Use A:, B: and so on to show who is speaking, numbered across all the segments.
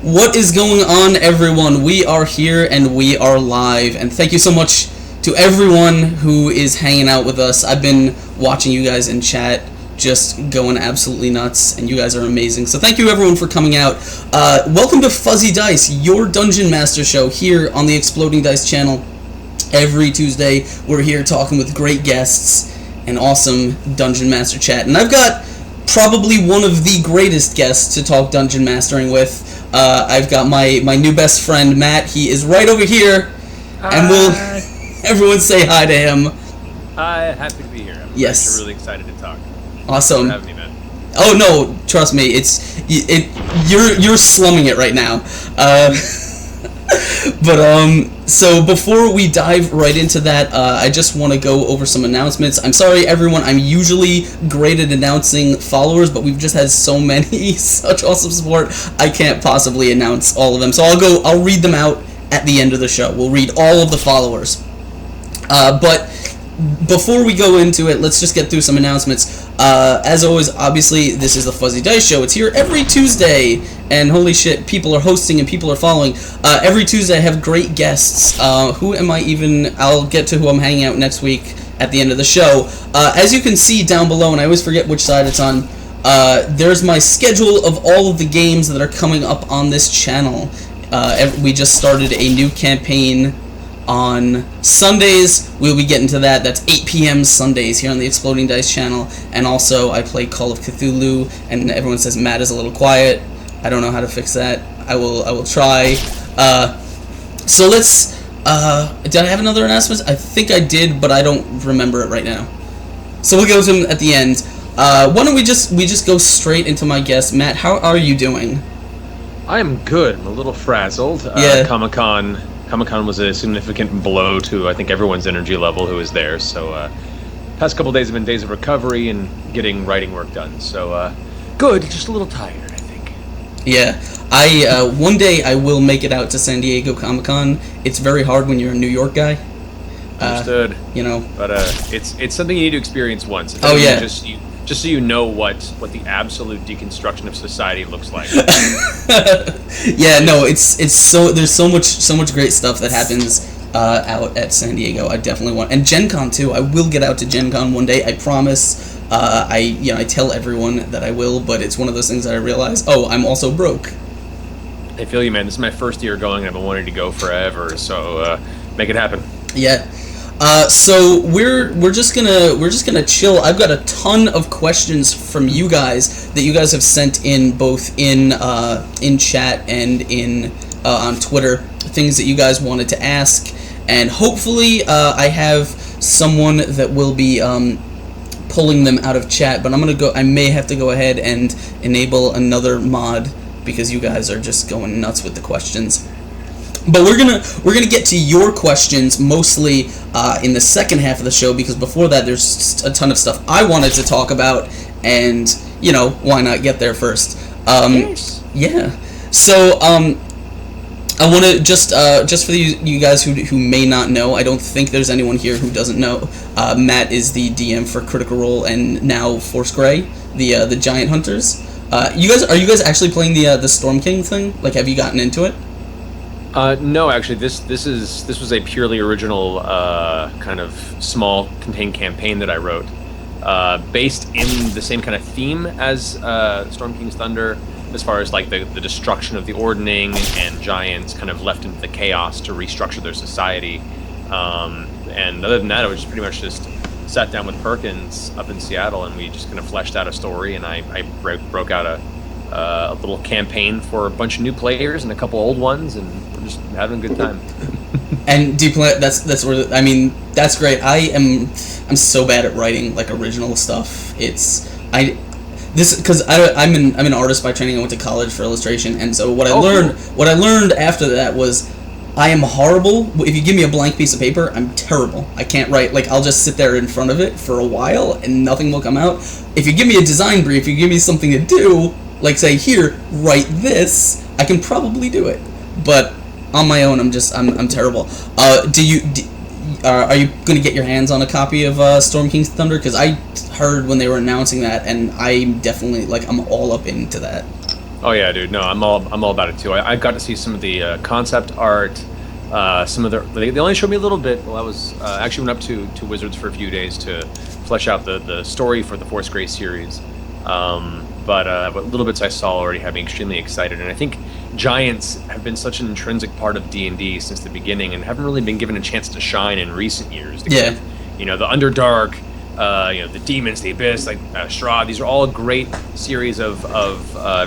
A: What is going on, everyone? We are here and we are live, and thank you so much to everyone who is hanging out with us. I've been watching you guys in chat just going absolutely nuts, and you guys are amazing. So thank you everyone for coming out. Welcome to Fuzzy Dice, your Dungeon Master show here on the Exploding Dice channel. Every Tuesday, we're here talking with great guests and awesome Dungeon Master chat. And I've got probably one of the greatest guests to talk Dungeon Mastering with. I've got my new best friend, Matt. He is right over here.
B: Hi.
A: And we'll everyone say hi to him.
B: Hi, happy to be here. I'm
A: Yes.
B: really excited to talk.
A: Awesome.
B: Thanks for having me, man.
A: Oh no, trust me, you're slumming it right now. So before we dive right into that, I just want to go over some announcements. I'm sorry, everyone. I'm usually great at announcing followers, but we've just had so many, such awesome support. I can't possibly announce all of them. So I'll read them out at the end of the show. We'll read all of the followers. But before we go into it, let's just get through some announcements. As always, obviously, this is the Fuzzy Dice Show. It's here every Tuesday, and holy shit, people are hosting and people are following. Every Tuesday, I have great guests. Who am I even? I'll get to who I'm hanging out next week at the end of the show. As you can see down below, and I always forget which side it's on, there's my schedule of all of the games that are coming up on this channel. We just started a new campaign on Sundays. We'll be getting to that. That's 8 p.m. Sundays here on the Exploding Dice channel. And also, I play Call of Cthulhu, and everyone says Matt is a little quiet. I don't know how to fix that. I will try. So let's. Did I have another announcement? I think I did, but I don't remember it right now. So we'll go to them at the end. Why don't we just go straight into my guest, Matt? How are you doing?
B: I am good. I'm a little frazzled.
A: Yeah.
B: Comic-Con was a significant blow to, I think, everyone's energy level who was there. So, past couple days have been days of recovery and getting writing work done. So, good. Just a little tired, I think.
A: Yeah. One day I will make it out to San Diego Comic-Con. It's very hard when you're a New York guy.
B: Understood.
A: You know.
B: But it's something you need to experience once. It's
A: oh yeah.
B: Just so you know what the absolute deconstruction of society looks like.
A: Yeah, no, it's so there's so much great stuff that happens out at San Diego. I definitely want, and Gen Con too. I will get out to Gen Con one day. I promise. I tell everyone that I will, but it's one of those things that I realize. Oh, I'm also broke.
B: I feel you, man. This is my first year going, and I've been wanting to go forever. So make it happen.
A: Yeah. So we're just gonna chill. I've got a ton of questions from you guys that you guys have sent in, both in chat and in on Twitter, things that you guys wanted to ask, and hopefully I have someone that will be pulling them out of chat. But I may have to go ahead and enable another mod because you guys are just going nuts with the questions. But we're gonna get to your questions mostly in the second half of the show, because before that there's a ton of stuff I wanted to talk about, and why not get there first?
B: Yes.
A: Yeah. So I want to just for you guys who may not know, I don't think there's anyone here who doesn't know. Matt is the DM for Critical Role and now Force Grey, the Giant Hunters. Are you guys actually playing the Storm King thing? Like, have you gotten into it?
B: No, actually, this was a purely original kind of small contained campaign that I wrote, based in the same kind of theme as Storm King's Thunder, as far as like the destruction of the Ordning and giants kind of left into the chaos to restructure their society. And other than that, I was just pretty much just sat down with Perkins up in Seattle, and we just kind of fleshed out a story, and I broke out a little campaign for a bunch of new players and a couple old ones, and we're just having a good time.
A: And do you play? That's where that's great. I'm so bad at writing like original stuff. Because I'm an artist by training. I went to college for illustration, and so what I learned after that was I am horrible. If you give me a blank piece of paper, I'm terrible. I can't write. Like, I'll just sit there in front of it for a while and nothing will come out. If you give me a design brief, you give me something to do, like say, here, write this, I can probably do it. But on my own, I'm terrible. Are you going to get your hands on a copy of Storm King's Thunder? Because I heard when they were announcing that, and I'm definitely, like, I'm all up into that.
B: Oh yeah, dude. No, I'm all about it too. I got to see some of the concept art. Some of they only showed me a little bit. Well, I was actually went up to Wizards for a few days to flesh out the story for the Force Grey series. But little bits I saw already had me extremely excited, and I think giants have been such an intrinsic part of D&D since the beginning, and haven't really been given a chance to shine in recent years.
A: Yeah.
B: The Underdark, the demons, the abyss, like Strahd. These are all great series of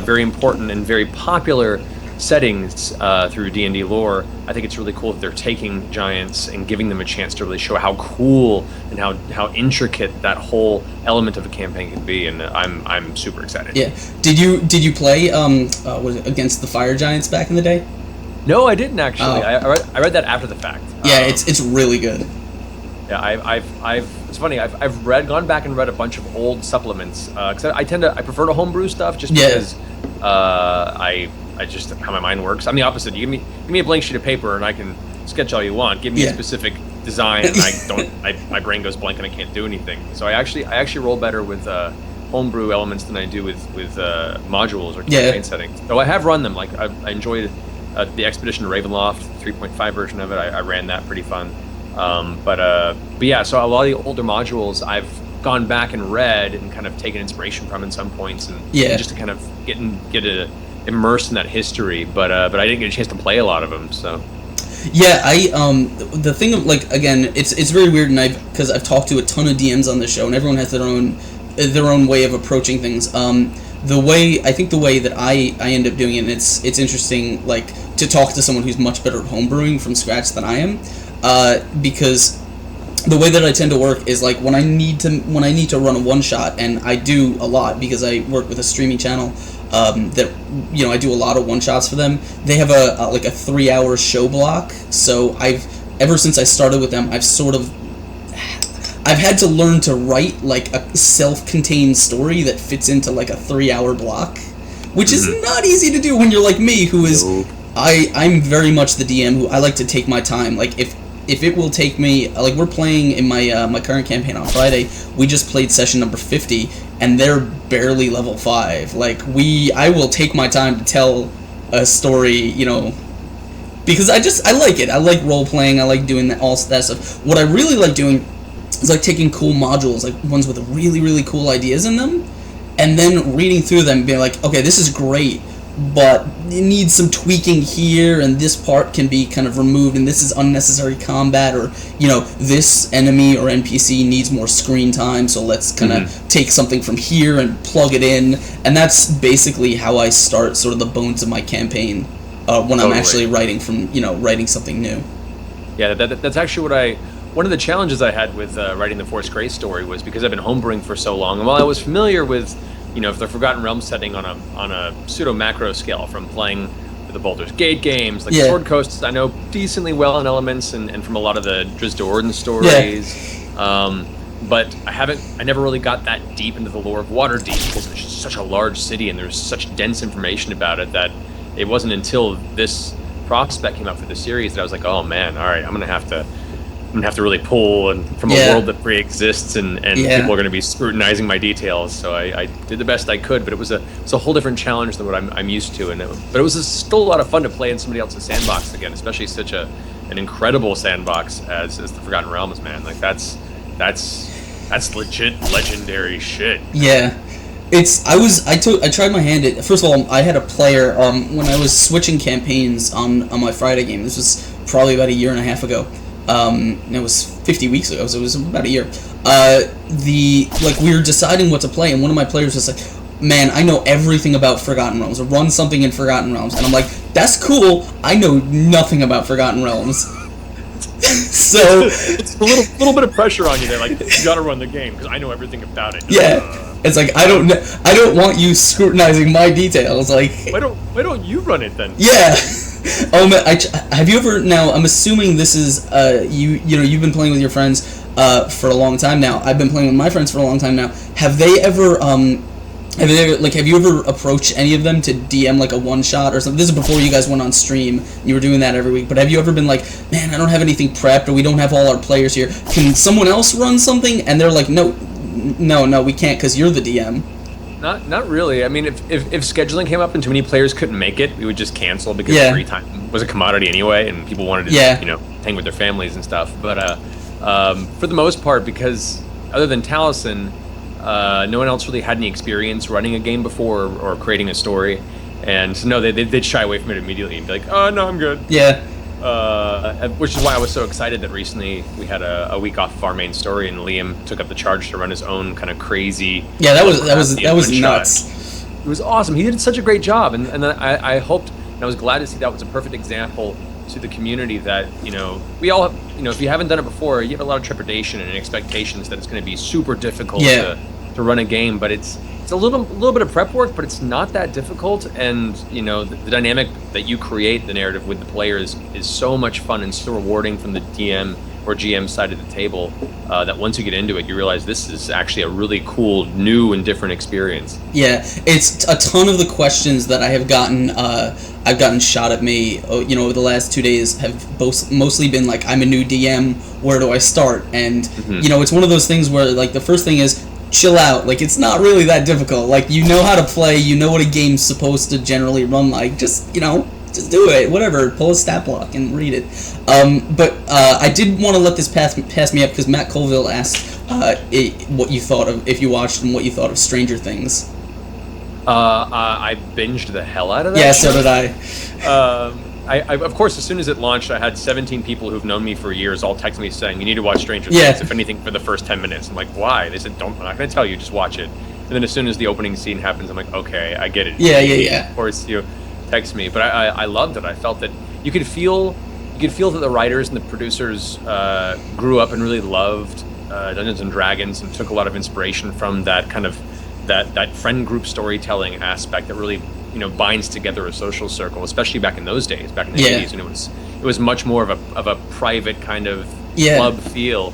B: very important and very popular settings through D&D lore. I think it's really cool that they're taking giants and giving them a chance to really show how cool and how intricate that whole element of a campaign can be, and I'm super excited.
A: Yeah. Did you play was it against the fire giants back in the day?
B: No, I didn't actually.
A: Oh.
B: I read that after the fact.
A: Yeah, it's really good.
B: Yeah, it's funny. I've gone back and read a bunch of old supplements because I prefer to homebrew stuff just because I just how my mind works. I'm the opposite. You give me a blank sheet of paper and I can sketch all you want. Give me a specific design and my brain goes blank and I can't do anything. So I actually roll better with homebrew elements than I do with modules or campaign settings. Though I have run them. Like I enjoyed the Expedition to Ravenloft 3.5 version of it. I ran that, pretty fun. But yeah, so a lot of the older modules I've gone back and read and kind of taken inspiration from in some points, and just to kind of get immersed in that history. But I didn't get a chance to play a lot of them. So
A: yeah, the thing of, like, again, it's very weird, and because I've talked to a ton of DMs on this show, and everyone has their own way of approaching things. The way that I end up doing it, and it's interesting, like, to talk to someone who's much better at homebrewing from scratch than I am. Because the way that I tend to work is, like, when I need to run a one shot, and I do a lot because I work with a streaming channel that I do a lot of one shots for them. They have a 3-hour show block, so ever since I started with them, I've had to learn to write like a self-contained story that fits into like a 3-hour block, which is not easy to do when you're like me, who is I'm very much the DM who I like to take my time. Like if it will take me, like, we're playing in my current campaign on Friday, we just played session number 50, and they're barely level 5. Like, I will take my time to tell a story, because I like it. I like role-playing, I like doing all that stuff. What I really like doing is, like, taking cool modules, like, ones with really, really cool ideas in them, and then reading through them and being like, okay, this is great, but it needs some tweaking here, and this part can be kind of removed, and this is unnecessary combat, or, this enemy or NPC needs more screen time, so let's kind of take something from here and plug it in, and that's basically how I start sort of the bones of my campaign when I'm actually writing something new. Yeah,
B: that's actually one of the challenges I had with writing the Force Grey story was because I've been homebrewing for so long, and while I was familiar with the Forgotten Realms setting on a pseudo macro scale from playing the Baldur's Gate games, like Sword Coast, I know decently well in elements and from a lot of the Drizzt Do'Urden stories. But I never really got that deep into the lore of Waterdeep because it's just such a large city and there's such dense information about it that it wasn't until this prospect came out for the series that I was like, oh man, all right, I'm gonna have to really pull from a world that pre-exists, and people are going to be scrutinizing my details. So I did the best I could, but it was a whole different challenge than what I'm used to. But it was still a lot of fun to play in somebody else's sandbox again, especially such an incredible sandbox as the Forgotten Realms, man. Like that's legit legendary shit.
A: Yeah. I tried my hand at, first of all, I had a player when I was switching campaigns on my Friday game. This was probably about a year and a half ago. And it was 50 weeks ago, so it was about a year. We were deciding what to play, and one of my players was like, man, I know everything about Forgotten Realms. Run something in Forgotten Realms. And I'm like, that's cool. I know nothing about Forgotten Realms. So
B: it's a little bit of pressure on you there. Like, you gotta run the game, because I know everything about it.
A: Yeah. It's like, I don't want you scrutinizing my details. Like,
B: why don't you run it then?
A: Yeah. Have you ever, now I'm assuming this is you've been playing with your friends for a long time now. I've been playing with my friends for a long time now. Have you ever approached any of them to DM like a one shot or something? This is before you guys went on stream. You were doing that every week. But have you ever been like, man, I don't have anything prepped, or we don't have all our players here. Can someone else run something? And they're like, no, we can't because you're the DM.
B: Not really. I mean, if scheduling came up and too many players couldn't make it, we would just cancel because free time was a commodity anyway, and people wanted to hang with their families and stuff. But for the most part, because other than Taliesin, no one else really had any experience running a game before or creating a story, and so no, they'd shy away from it immediately and be like, "Oh no, I'm good."
A: Yeah.
B: Which is why I was so excited that recently we had a week off of our main story, and Liam took up the charge to run his own kind of crazy.
A: Yeah, that was nuts.
B: It was awesome. He did such a great job, and then I hoped, and I was glad to see that was a perfect example to the community that we all have, if you haven't done it before, you have a lot of trepidation and expectations that it's going to be super difficult to run a game, but it's a little bit of prep work, but it's not that difficult, and the dynamic that you create, the narrative with the players, is so much fun and so rewarding from the DM or GM side of the table, that once you get into it, you realize this is actually a really cool, new and different experience.
A: Yeah, it's a ton of the questions that I have gotten. I've gotten shot at me, over the last 2 days have mostly been like, I'm a new DM, where do I start? And it's one of those things where like the first thing is, chill out. Like, it's not really that difficult. Like, you know how to play, you know what a game's supposed to generally run like. Just do it. Whatever. Pull a stat block and read it. But I did want to let this pass me up because Matt Colville asked what you thought of, if you watched, and what you thought of Stranger Things.
B: I binged the hell out of that.
A: Yeah, so did I.
B: I of course, as soon as it launched, I had 17 people who've known me for years all text me saying, "You need to watch Stranger Things, if anything, for the first 10 minutes." I'm like, "Why?" They said, I'm not going to tell you, just watch it. And then as soon as the opening scene happens, I'm like, "Okay, I get it."
A: Yeah.
B: Of course, text me, but I loved it. I felt that you could feel that the writers and the producers grew up and really loved Dungeons and Dragons and took a lot of inspiration from that kind of that friend group storytelling aspect that really binds together a social circle, especially back in those days, back in the 80s, and it was much more of a private kind of club feel.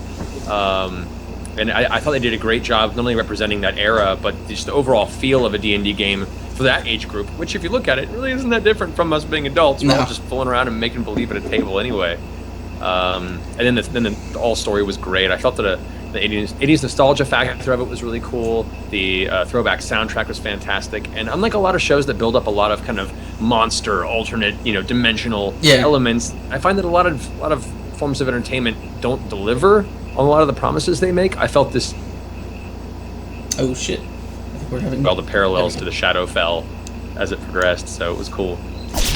B: And I thought they did a great job not only representing that era, but just the overall feel of a D&D game for that age group, which if you look at it, really isn't that different from us being adults. We're all just fooling around and making believe at a table anyway. And then the whole story was great. I felt that the 80s nostalgia factor of it was really cool. The throwback soundtrack was fantastic. And unlike a lot of shows that build up a lot of kind of monster, alternate, dimensional elements, I find that a lot of forms of entertainment don't deliver on a lot of the promises they make. I felt this.
A: Oh shit! I think we're having
B: all the parallels to the Shadowfell as it progressed, so it was cool.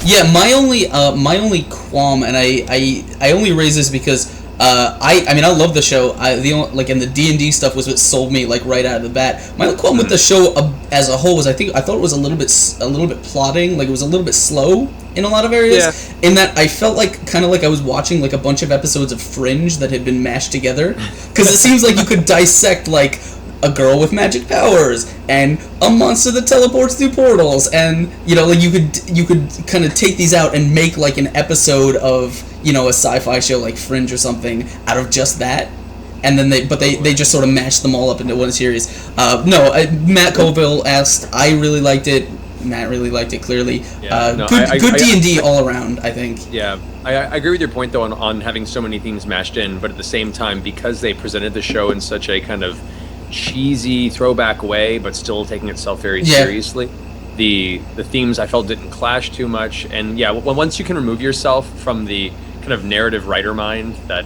A: Yeah, my only qualm, and I only raise this because I mean I love the show. And the D&D stuff was what sold me like right out of the bat. My only qualm with the show as a whole was I thought it was a little bit plotting, like it was a little bit slow in a lot of areas. In that I felt kind of like I was watching like a bunch of episodes of Fringe that had been mashed together, because it seems like you could dissect like a girl with magic powers and a monster that teleports through portals, and like you could kind of take these out and make like an episode of a sci-fi show like Fringe or something out of just that, and then they just sort of mashed them all up into one series. Matt Colville asked. I really liked it. Matt really liked it, clearly. Good D&D all around, I think.
B: Yeah, I agree with your point though on having so many themes mashed in, but at the same time, because they presented the show in such a kind of cheesy throwback way, but still taking itself very seriously. The themes I felt didn't clash too much, and once you can remove yourself from the kind of narrative writer mind that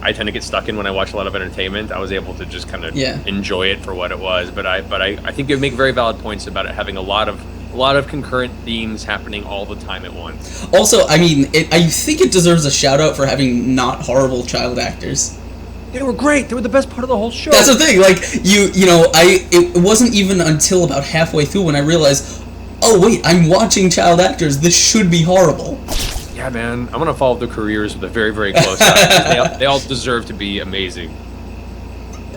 B: I tend to get stuck in when I watch a lot of entertainment, I was able to just kind of enjoy it for what it was. But I think you make very valid points about it having a lot of concurrent themes happening all the time at once.
A: Also, I mean, I think it deserves a shout out for having not horrible child actors.
B: They were great. They were the best part of the whole show.
A: That's the thing. Like it wasn't even until about halfway through when I realized, oh wait, I'm watching child actors. This should be horrible.
B: Yeah, man. I'm gonna follow their careers with a very, very close eye. They all deserve to be amazing.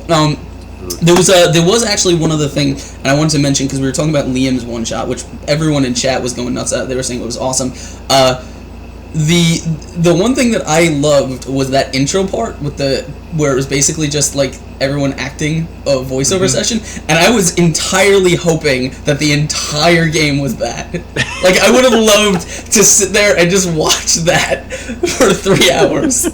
A: There was actually one other thing, and I wanted to mention because we were talking about Liam's one shot, which everyone in chat was going nuts at. They were saying it was awesome. The one thing that I loved was that intro part where it was basically just like everyone acting a voiceover session, and I was entirely hoping that the entire game was that. Like I would have loved to sit there and just watch that for 3 hours.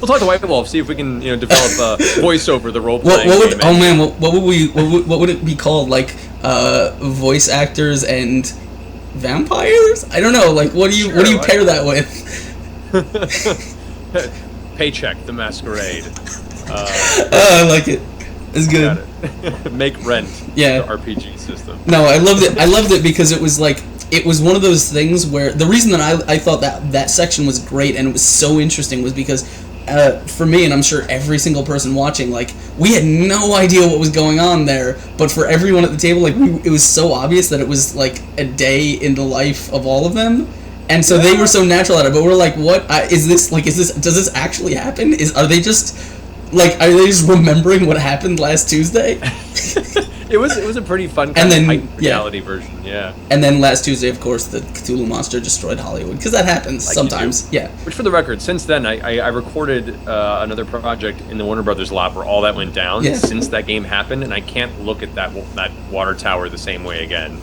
B: We'll talk to White Wolf, see if we can develop voiceover the role playing game.
A: Oh man, what would it be called? Like voice actors and vampires. I don't know. Like, what do you pair that with?
B: Paycheck the Masquerade.
A: I like it. It's good.
B: Make Rent.
A: Yeah.
B: The RPG system.
A: No, I loved it. I loved it because it was like, it was one of those things where the reason that I thought that section was great and it was so interesting was because for me, and I'm sure every single person watching, like, we had no idea what was going on there, but for everyone at the table, like, it was so obvious that it was like a day in the life of all of them. And so they were so natural at it, but we're like, what is this? Like, does this actually happen? Are they just remembering what happened last Tuesday?
B: It was a pretty fun kind of heightened reality version, yeah.
A: And then last Tuesday, of course, the Cthulhu monster destroyed Hollywood, because that happens sometimes, yeah.
B: Which, for the record, since then, I recorded another project in the Warner Brothers lot where all that went down since that game happened, and I can't look at that water tower the same way again.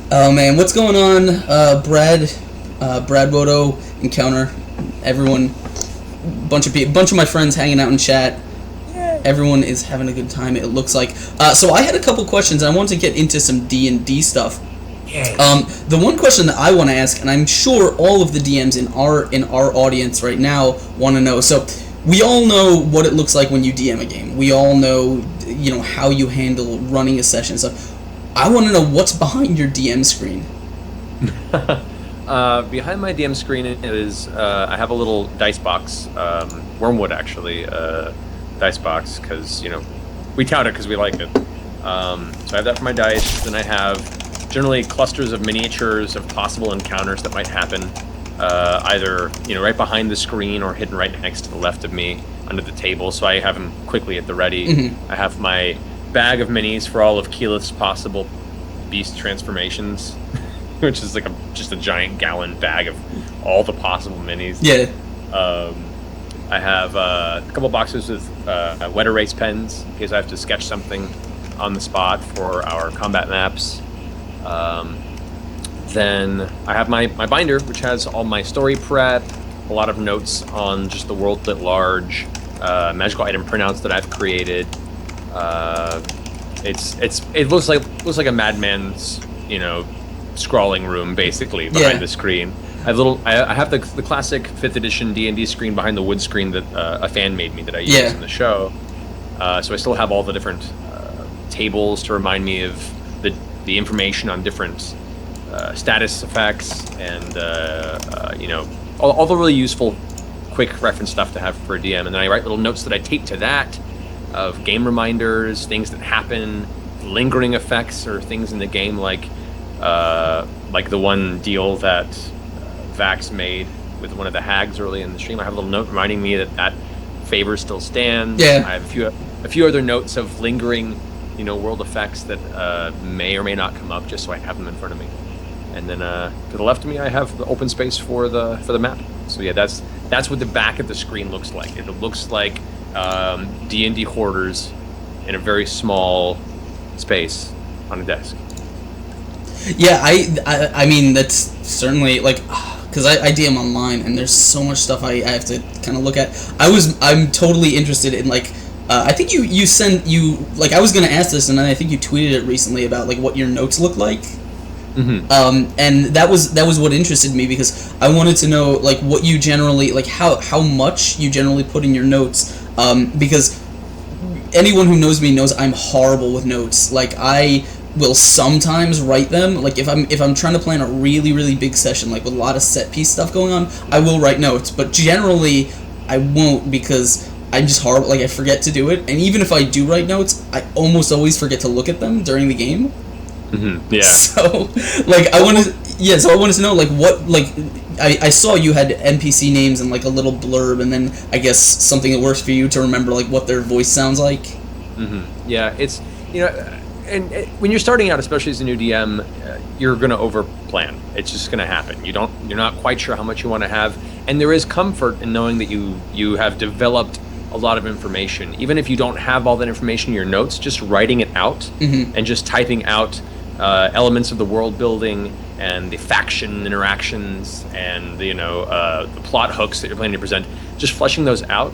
A: Oh man, what's going on? Brad Wodo, Encounter, everyone, bunch of my friends hanging out in chat. Everyone is having a good time, it looks like. So I had a couple questions. I want to get into some D&D stuff. The one question that I want to ask, and I'm sure all of the DMs in our audience right now want to know. So we all know what it looks like when you DM a game. We all know, how you handle running a session. So I want to know what's behind your DM screen.
B: Behind my DM screen is I have a little dice box, Wormwood actually. Dice box, because we tout it because we like it. So I have that for my dice. Then I have generally clusters of miniatures of possible encounters that might happen, either right behind the screen or hidden right next to the left of me under the table. So I have them quickly at the ready. Mm-hmm. I have my bag of minis for all of Keyleth's possible beast transformations, which is like just a giant gallon bag of all the possible minis.
A: Yeah.
B: I have a couple boxes with wet erase pens in case I have to sketch something on the spot for our combat maps. Then I have my binder, which has all my story prep, a lot of notes on just the world at large, magical item printouts that I've created. It looks like a madman's scrawling room basically behind the screen. I have the classic 5th edition D&D screen behind the wood screen that a fan made me that I use in the show. So I still have all the different tables to remind me of the information on different status effects and all the really useful quick reference stuff to have for a DM. And then I write little notes that I tape to that of game reminders, things that happen, lingering effects or things in the game like the one deal that Vax made with one of the hags early in the stream. I have a little note reminding me that favor still stands.
A: Yeah.
B: I have a few other notes of lingering, world effects that may or may not come up, just so I have them in front of me. And then to the left of me, I have the open space for the map. So yeah, that's what the back of the screen looks like. It looks like D&D hoarders in a very small space on a desk.
A: Yeah, I mean that's certainly like. Because I DM online and there's so much stuff I have to kind of look at. I'm totally interested in like I think you I was gonna ask this and then I think you tweeted it recently about like what your notes look like. Mm-hmm. And that was what interested me because I wanted to know like what you generally like how much you generally put in your notes because anyone who knows me knows I'm horrible with notes. Like I will sometimes write them. Like if I'm trying to plan a really, really big session, like with a lot of set piece stuff going on, I will write notes. But generally, I won't because I'm just horrible. Like I forget to do it. And even if I do write notes, I almost always forget to look at them during the game.
B: Mm-hmm. Yeah.
A: So like I wanted to know like what like I saw you had NPC names and like a little blurb and then I guess something that works for you to remember like what their voice sounds like.
B: Mm-hmm. Yeah, it's And when you're starting out, especially as a new DM, you're going to overplan. It's just going to happen. You're not quite sure how much you want to have, and there is comfort in knowing that you have developed a lot of information. Even if you don't have all that information in your notes, just writing it out mm-hmm. and just typing out elements of the world building and the faction interactions and the plot hooks that you're planning to present, just fleshing those out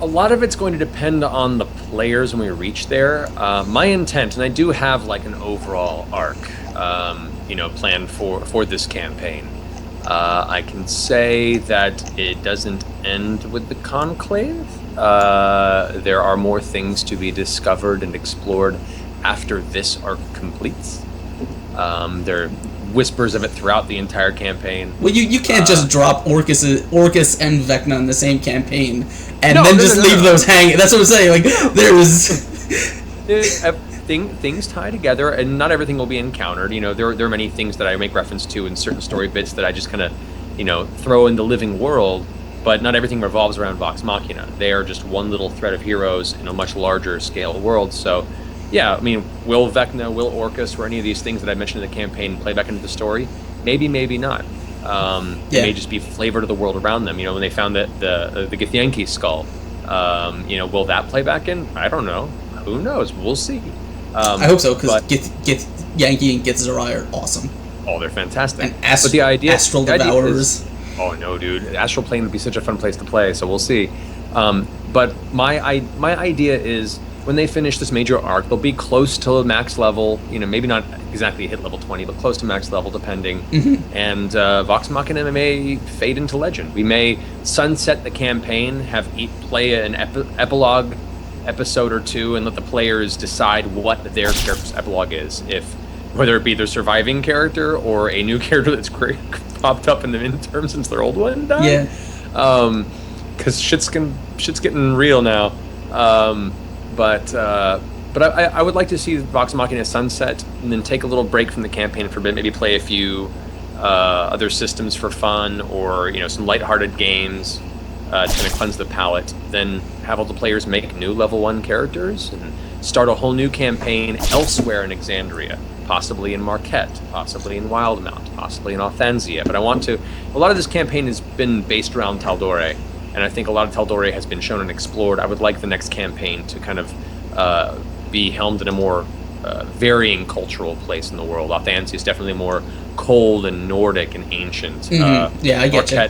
B: A lot of it's going to depend on the players when we reach there. My intent, and I do have like an overall arc, planned for this campaign. I can say that it doesn't end with the Conclave. There are more things to be discovered and explored after this arc completes. There are whispers of it throughout the entire campaign.
A: Well, you can't just drop Orcus and Vecna in the same campaign and leave those hanging. That's what I'm saying. Like, there is...
B: Things tie together, and not everything will be encountered. There are many things that I make reference to in certain story bits that I just kind of, throw in the living world, but not everything revolves around Vox Machina. They are just one little thread of heroes in a much larger scale world. So, yeah, I mean, will Vecna, will Orcus, or any of these things that I mentioned in the campaign play back into the story? Maybe, maybe not. It may just be flavor to the world around them. When they found the Githyanki skull, will that play back in? I don't know. Who knows? We'll see.
A: I hope so, because Yankee and Githzerai are awesome.
B: Oh, they're fantastic.
A: And
B: but the idea,
A: Astral Devourers.
B: Oh no, dude! Astral Plane would be such a fun place to play. So we'll see. But my idea is when they finish this major arc, they'll be close to max level. Maybe not exactly hit level 20, but close to max level, depending.
A: Mm-hmm.
B: And Vox Machina may fade into legend. We may sunset the campaign, have play an epilogue episode or two, and let the players decide what their character's epilogue is, whether it be their surviving character or a new character that's popped up in the midterm since their old one died.
A: Yeah.
B: Because shit's getting real now. But I would like to see Vox Machina sunset and then take a little break from the campaign for a bit, maybe play a few other systems for fun, or some lighthearted games to kind of cleanse the palate. Then have all the players make new level 1 characters and start a whole new campaign elsewhere in Exandria, possibly in Marquette, possibly in Wildmount, possibly in Othanzia. But a lot of this campaign has been based around Tal'Dorei, and I think a lot of Tal'Dorei has been shown and explored. I would like the next campaign to kind of be helmed in a more varying cultural place in the world. Othanzia is definitely more cold and Nordic and ancient.
A: Mm-hmm. I get you.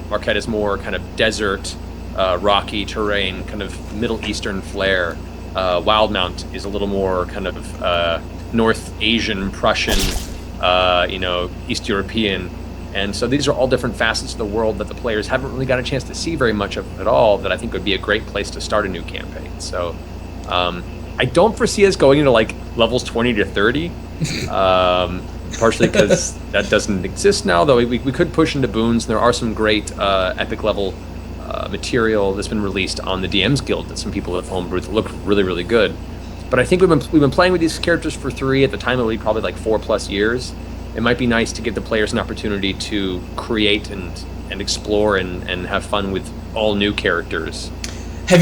B: Marquette is more kind of desert, rocky terrain, kind of Middle Eastern flair. Wildmount is a little more kind of North Asian, Prussian, East European. And so these are all different facets of the world that the players haven't really got a chance to see very much of at all, that I think would be a great place to start a new campaign. So I don't foresee us going into like levels 20 to 30, partially because that doesn't exist now, though we could push into boons. There are some great epic level material that's been released on the DM's Guild that some people have homebrewed that look really, really good. But I think we've been playing with these characters for 3. At the time, it would be probably like 4+ years. It might be nice to give the players an opportunity to create and explore and have fun with all new characters.
A: Have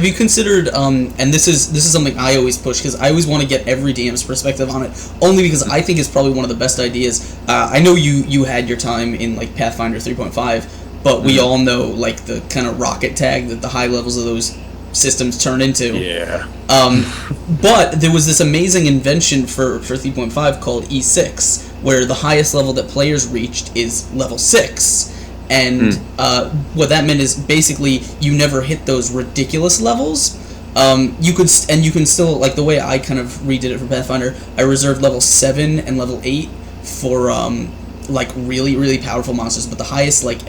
A: you considered? And this is something I always push, because I always want to get every DM's perspective on it, only because I think it's probably one of the best ideas. I know you had your time in like Pathfinder 3.5, but we all know like the kind of rocket tag that the high levels of those systems turn into.
B: Yeah.
A: But there was this amazing invention for 3.5 called E6, where the highest level that players reached is level 6. And what that meant is basically you never hit those ridiculous levels. You can still, like the way I kind of redid it for Pathfinder, I reserved level 7 and level 8 for like really, really powerful monsters, but the highest, like,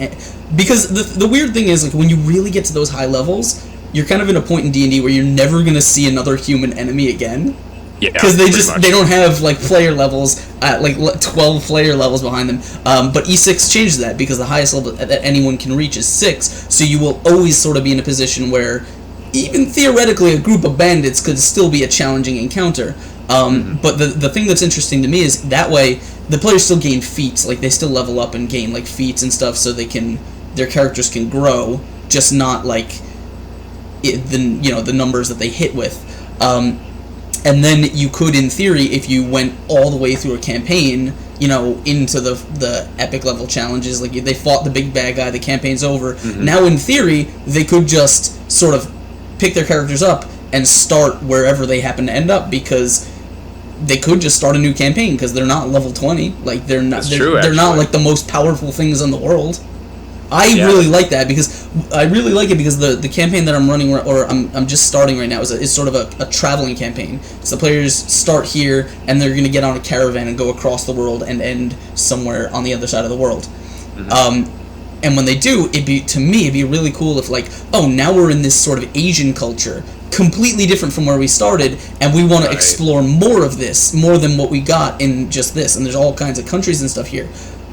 A: because the weird thing is, like, when you really get to those high levels, you're kind of in a point in D&D where you're never gonna see another human enemy again.
B: Yeah,
A: because they don't have like player levels at like 12 player levels behind them. But E6 changes that, because the highest level that anyone can reach is 6. So you will always sort of be in a position where even theoretically a group of bandits could still be a challenging encounter. But the thing that's interesting to me is that way the players still gain feats, like they still level up and gain like feats and stuff, so their characters can grow, just not like the numbers that they hit with. And then you could, in theory, if you went all the way through a campaign, into the epic level challenges, like they fought the big bad guy, the campaign's over. Now, in theory, they could just sort of pick their characters up and start wherever they happen to end up, because they could just start a new campaign, because they're not level 20. Like they're not like the most powerful things in the world. I really like that because the campaign that I'm running or I'm just starting right now is sort of a traveling campaign. So the players start here and they're going to get on a caravan and go across the world and end somewhere on the other side of the world. Mm-hmm. And when they do, it'd be really cool if, like, oh, now we're in this sort of Asian culture, completely different from where we started, and we want to explore more of this, more than what we got in just this. And there's all kinds of countries and stuff here.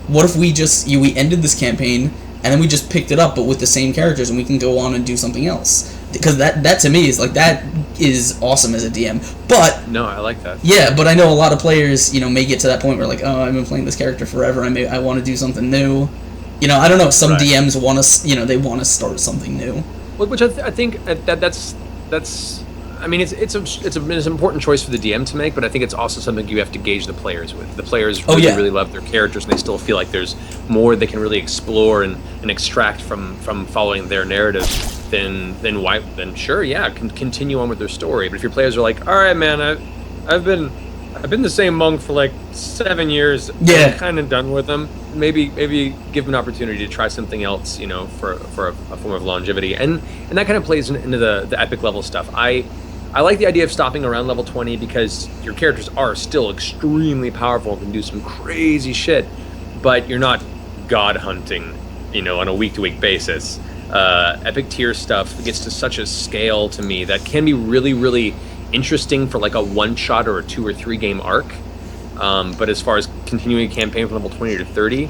A: What if we just we ended this campaign and then we just picked it up, but with the same characters, and we can go on and do something else? Because that to me is like, that is awesome as a DM. But
B: no, I like that.
A: Yeah, but I know a lot of players, may get to that point where, like, oh, I've been playing this character forever. I want to do something new. I don't know. Some DMs want to, they want to start something new.
B: Which I think that's. I mean, it's an important choice for the DM to make, but I think it's also something you have to gauge the players with. The players really love their characters, and they still feel like there's more they can really explore and extract from following their narrative. Then sure, yeah, continue on with their story. But if your players are like, all right, man, I've been the same monk for like 7 years.
A: Yeah.
B: I'm kind of done with them. Maybe give them an opportunity to try something else, for a form of longevity. And that kind of plays into the epic level stuff. I like the idea of stopping around level 20 because your characters are still extremely powerful and can do some crazy shit, but you're not god hunting, on a week-to-week basis. Epic tier stuff gets to such a scale to me that can be really, really interesting for like a one-shot or a 2 or 3 game arc. But as far as continuing a campaign from level 20 to 30,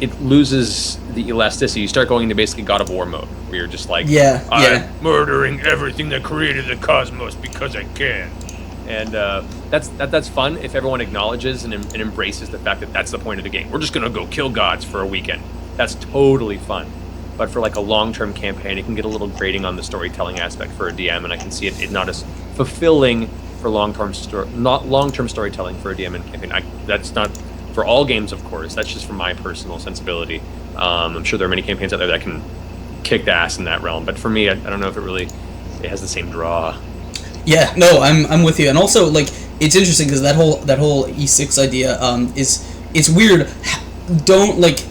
B: it loses the elasticity. You start going into basically God of War mode, where you're just like, I'm murdering everything that created the cosmos because I can. And that's fun if everyone acknowledges and embraces the fact that that's the point of the game. We're just gonna go kill gods for a weekend. That's totally fun. But for like a long-term campaign, it can get a little grating on the storytelling aspect for a DM, and I can see it not as fulfilling for long-term storytelling for a DM and campaign. That's not for all games, of course. That's just from my personal sensibility. I'm sure there are many campaigns out there that can kick the ass in that realm, but for me, I don't know if it has the same draw.
A: Yeah, no, I'm with you, and also, like, it's interesting because that whole E6 idea it's weird. Don't, like,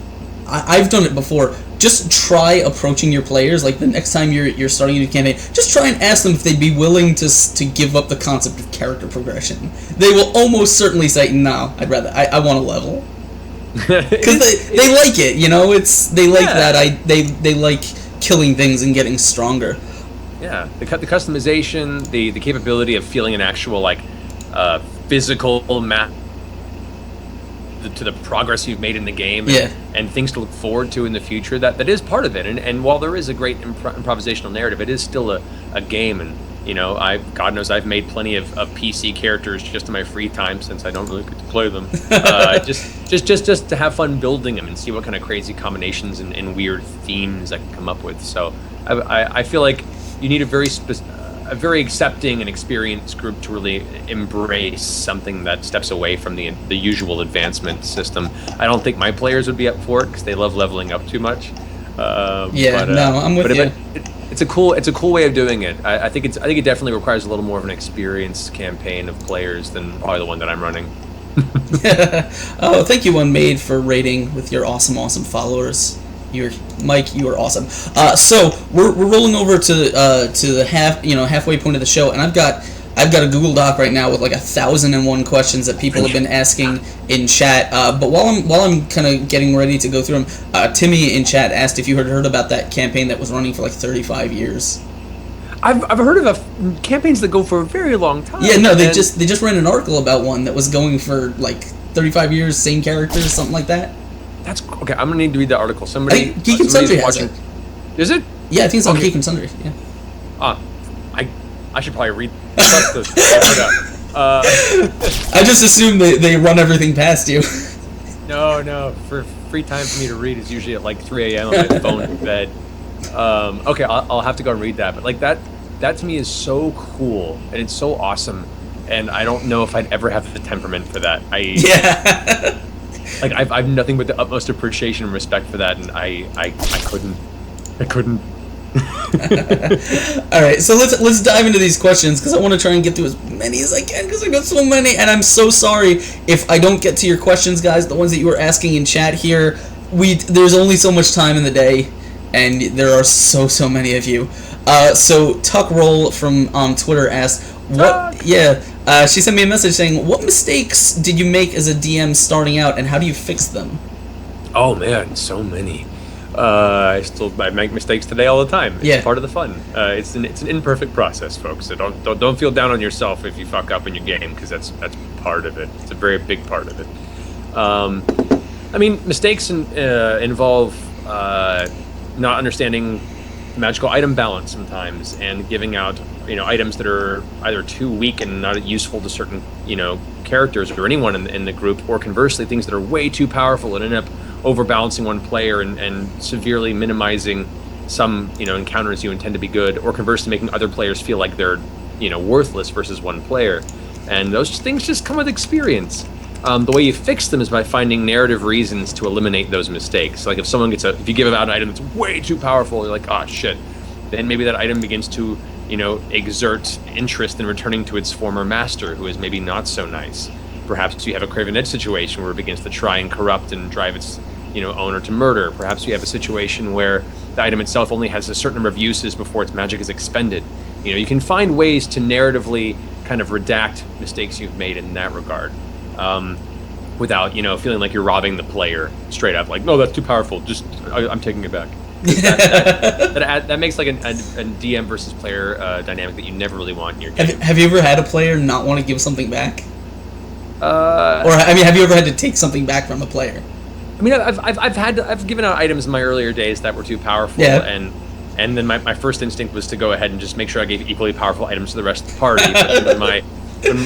A: I've done it before. Just try approaching your players, like the next time you're starting a new campaign, just try and ask them if they'd be willing to give up the concept of character progression. They will almost certainly say, no, I want to level. Because they like it, they like that, they like killing things and getting stronger.
B: Yeah, the customization, the capability of feeling an actual, like, physical map to the progress you've made in the game and things to look forward to in the future, that is part of it. And while there is a great improvisational narrative, it is still a game. And God knows I've made plenty of PC characters just in my free time, since I don't really get to play them. Just to have fun building them and see what kind of crazy combinations and weird themes I can come up with. So I feel like you need a very accepting and experienced group to really embrace something that steps away from the usual advancement system. I don't think my players would be up for it because they love leveling up too much. I'm with you. It's a cool way of doing it. I think it definitely requires a little more of an experienced campaign of players than probably the one that I'm running.
A: Oh, thank you, Unmade, for rating with your awesome followers. Mike, you are awesome. So we're rolling over to the halfway point of the show, and I've got a Google Doc right now with like 1,001 questions that people have been asking in chat. But while I'm kind of getting ready to go through them, Timmy in chat asked if you had heard about that campaign that was running for like 35 years.
B: I've heard of campaigns that go for a very long time.
A: Yeah, no, they just ran an article about one that was going for like 35 years, same characters, something like that.
B: That's okay. I'm gonna need to read the article.
A: Geek and Sundry has it.
B: Is it?
A: Yeah, I think it's on Geek and Sundry. Yeah.
B: I should probably read. I
A: just assume they run everything past you.
B: No. For free time for me to read is usually at like 3 a.m. on my phone in bed. Okay, I'll have to go and read that. But like that to me is so cool and it's so awesome. And I don't know if I'd ever have the temperament for that. Like I've nothing but the utmost appreciation and respect for that, and I couldn't.
A: All right, so let's dive into these questions because I want to try and get through as many as I can because I got so many, and I'm so sorry if I don't get to your questions, guys. The ones that you were asking in chat here, there's only so much time in the day, and there are so many of you. So Tuck Roll from Twitter asked, "What?"
B: Tuck!
A: Yeah, she sent me a message saying, "What mistakes did you make as a DM starting out, and how do you fix them?"
B: Oh man, so many. I make mistakes today all the time. It's part of the fun. It's an imperfect process, folks. So don't feel down on yourself if you fuck up in your game, because that's part of it. It's a very big part of it. I mean, mistakes involve not understanding magical item balance sometimes, and giving out items that are either too weak and not useful to certain characters or anyone in the group, or conversely things that are way too powerful and end up overbalancing one player and severely minimizing some encounters you intend to be good, or conversely making other players feel like they're worthless versus one player. And those things just come with experience. The way you fix them is by finding narrative reasons to eliminate those mistakes. Like if you give out an item that's way too powerful, you're like, oh shit, then maybe that item begins to exert interest in returning to its former master, who is maybe not so nice. Perhaps you have a Craven Edge situation where it begins to try and corrupt and drive its owner to murder. Perhaps you have a situation where the item itself only has a certain number of uses before its magic is expended. You can find ways to narratively kind of redact mistakes you've made in that regard, without feeling like you're robbing the player straight up, like, no, that's too powerful, I'm taking it back. That makes like a DM versus player dynamic that you never really want in your game.
A: Have you ever had a player not want to give something back? Or have you ever had to take something back from a player?
B: I mean, I've given out items in my earlier days that were too powerful, and then my first instinct was to go ahead and just make sure I gave equally powerful items to the rest of the party. But when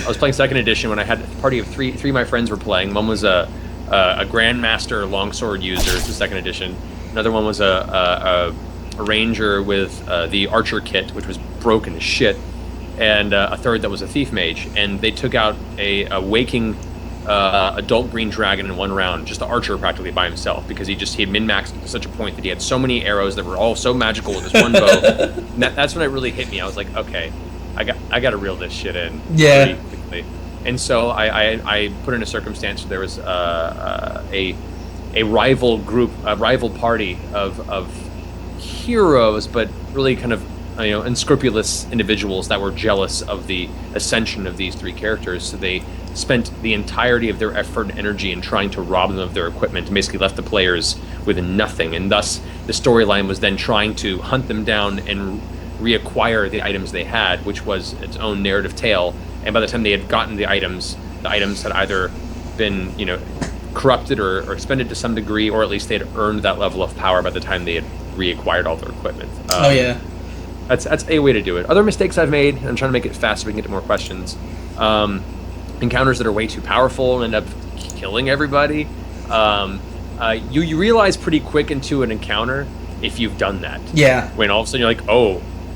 B: I was playing second edition, when I had a party of three of my friends were playing, one was a grandmaster longsword user, the second edition. Another one was a ranger with the archer kit, which was broken as shit, and a third that was a thief mage. And they took out a waking adult green dragon in one round, just the archer practically by himself, because he had min-maxed to such a point that he had so many arrows that were all so magical with this one bow. And that's when it really hit me. I was like, okay, I got to reel this shit in pretty quickly. And so I put in a circumstance where there was a rival party of heroes, but really kind of unscrupulous individuals that were jealous of the ascension of these three characters. So they spent the entirety of their effort and energy in trying to rob them of their equipment, and basically left the players with nothing. And thus the storyline was then trying to hunt them down and reacquire the items they had, which was its own narrative tale. And by the time they had gotten the items had either been corrupted or expended to some degree, or at least they had earned that level of power by the time they had reacquired all their equipment. That's a way to do it. Other mistakes I've made, and I'm trying to make it fast so we can get to more questions. Encounters that are way too powerful and end up killing everybody. You realize pretty quick into an encounter if you've done that. Yeah. When all of a sudden you're like,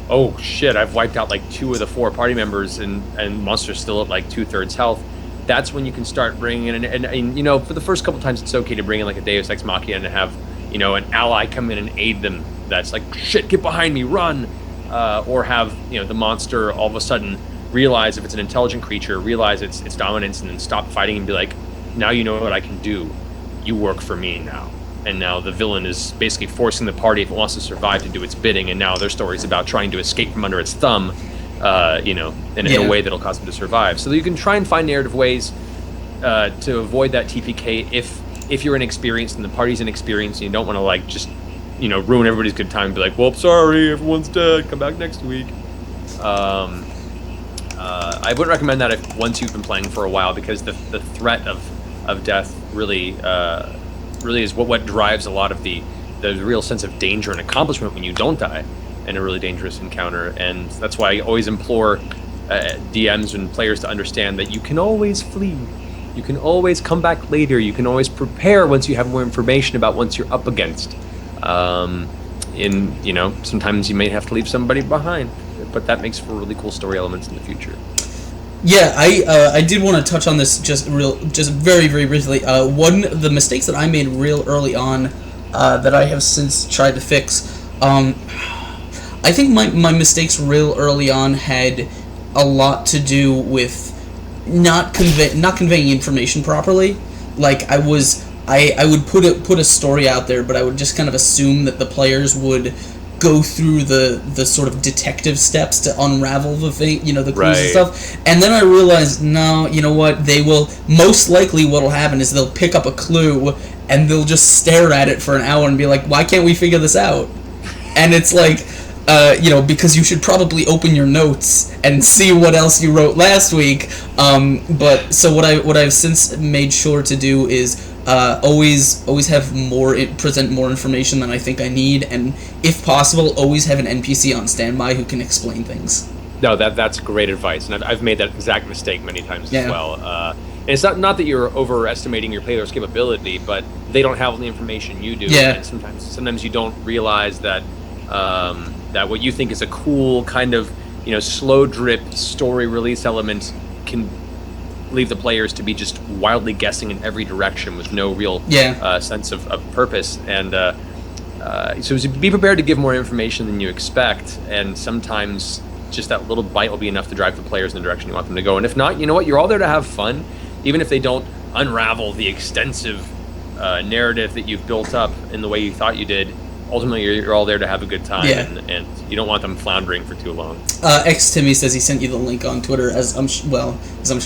B: oh shit, I've wiped out like 2 of the 4 party members, and monster's still at like 2/3 health. That's when you can start bringing in, and for the first couple times it's okay to bring in like a Deus Ex Machina and have an ally come in and aid them. That's like, shit, get behind me, run. Or have the monster all of a sudden realize, if it's an intelligent creature, realize its dominance, and then stop fighting and be like, now you know what I can do. You work for me now. And now the villain is basically forcing the party, if it wants to survive, to do its bidding. And now their story is about trying to escape from under its thumb, in a way that'll cause them to survive. So you can try and find narrative ways to avoid that TPK if you're inexperienced and the party's inexperienced, and you don't want to like just ruin everybody's good time and be like, well, sorry, everyone's dead, come back next week. I wouldn't recommend that once you've been playing for a while, because the threat of death really is what drives a lot of the real sense of danger and accomplishment when you don't die in a really dangerous encounter. And that's why I always implore DMs and players to understand that you can always flee. You can always come back later. You can always prepare once you have more information about what you're up against. Sometimes you may have to leave somebody behind, but that makes for really cool story elements in the future.
A: Yeah, I did want to touch on this just very, very briefly. One of the mistakes that I made real early on, that I have since tried to fix, I think my mistakes real early on had a lot to do with not conveying information properly. Like, I I would put a story out there, but I would just kind of assume that the players would go through the sort of detective steps to unravel the thing, the clues and stuff. And then I realized, no, you know what? They will most likely what'll happen is they'll pick up a clue and they'll just stare at it for an hour and be like, why can't we figure this out? And it's like, because you should probably open your notes and see what else you wrote last week. But so what I've since made sure to do is always have present more information than I think I need, and if possible, always have an NPC on standby who can explain things.
B: No, that's great advice, and I've made that exact mistake many times as well. And it's not that you're overestimating your player's capability, but they don't have all the information you do.
A: Yeah.
B: And sometimes you don't realize that that what you think is a cool kind of slow drip story release element can leave the players to be just wildly guessing in every direction with no real sense of purpose. And so be prepared to give more information than you expect, and sometimes just that little bite will be enough to drive the players in the direction you want them to go. And if not, you know what, you're all there to have fun, even if they don't unravel the extensive narrative that you've built up in the way you thought you did. Ultimately, you're all there to have a good time, and you don't want them floundering for too long.
A: Timmy says he sent you the link on Twitter, as I'm sure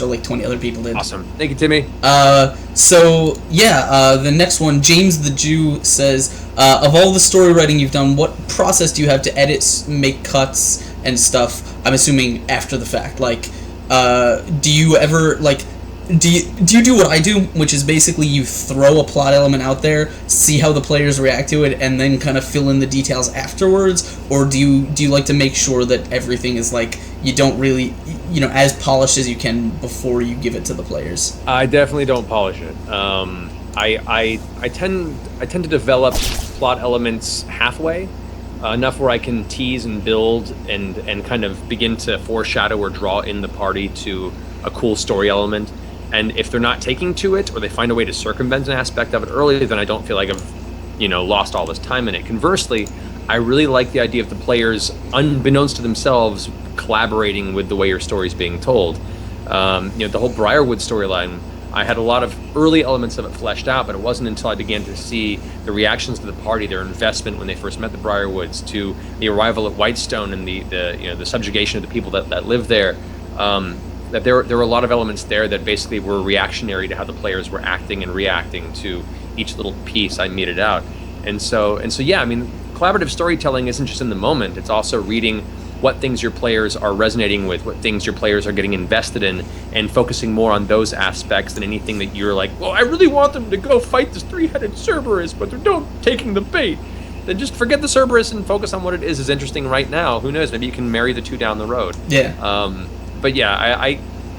A: like 20 other people did.
B: Awesome. Thank you, Timmy.
A: The next one, James the Jew says, of all the story writing you've done, what process do you have to edit, make cuts, and stuff? I'm assuming after the fact. Like, do you ever, like... Do you do what I do, which is basically you throw a plot element out there, see how the players react to it, and then kind of fill in the details afterwards? Or do you like to make sure that everything is like you don't really, as polished as you can before you give it to the players?
B: I definitely don't polish it. I tend to develop plot elements halfway, enough where I can tease and build and kind of begin to foreshadow or draw in the party to a cool story element. And if they're not taking to it, or they find a way to circumvent an aspect of it early, then I don't feel like I've, lost all this time in it. Conversely, I really like the idea of the players, unbeknownst to themselves, collaborating with the way your story's being told. The whole Briarwood storyline, I had a lot of early elements of it fleshed out, but it wasn't until I began to see the reactions to the party, their investment when they first met the Briarwoods, to the arrival at Whitestone and the subjugation of the people that live there. That there were a lot of elements there that basically were reactionary to how the players were acting and reacting to each little piece I meted out. And so yeah, I mean, collaborative storytelling isn't just in the moment, it's also reading what things your players are resonating with, what things your players are getting invested in, and focusing more on those aspects than anything that you're like, well, I really want them to go fight this three-headed Cerberus, but they're taking the bait. Then just forget the Cerberus and focus on what it is interesting right now. Who knows, maybe you can marry the two down the road.
A: Yeah.
B: But yeah,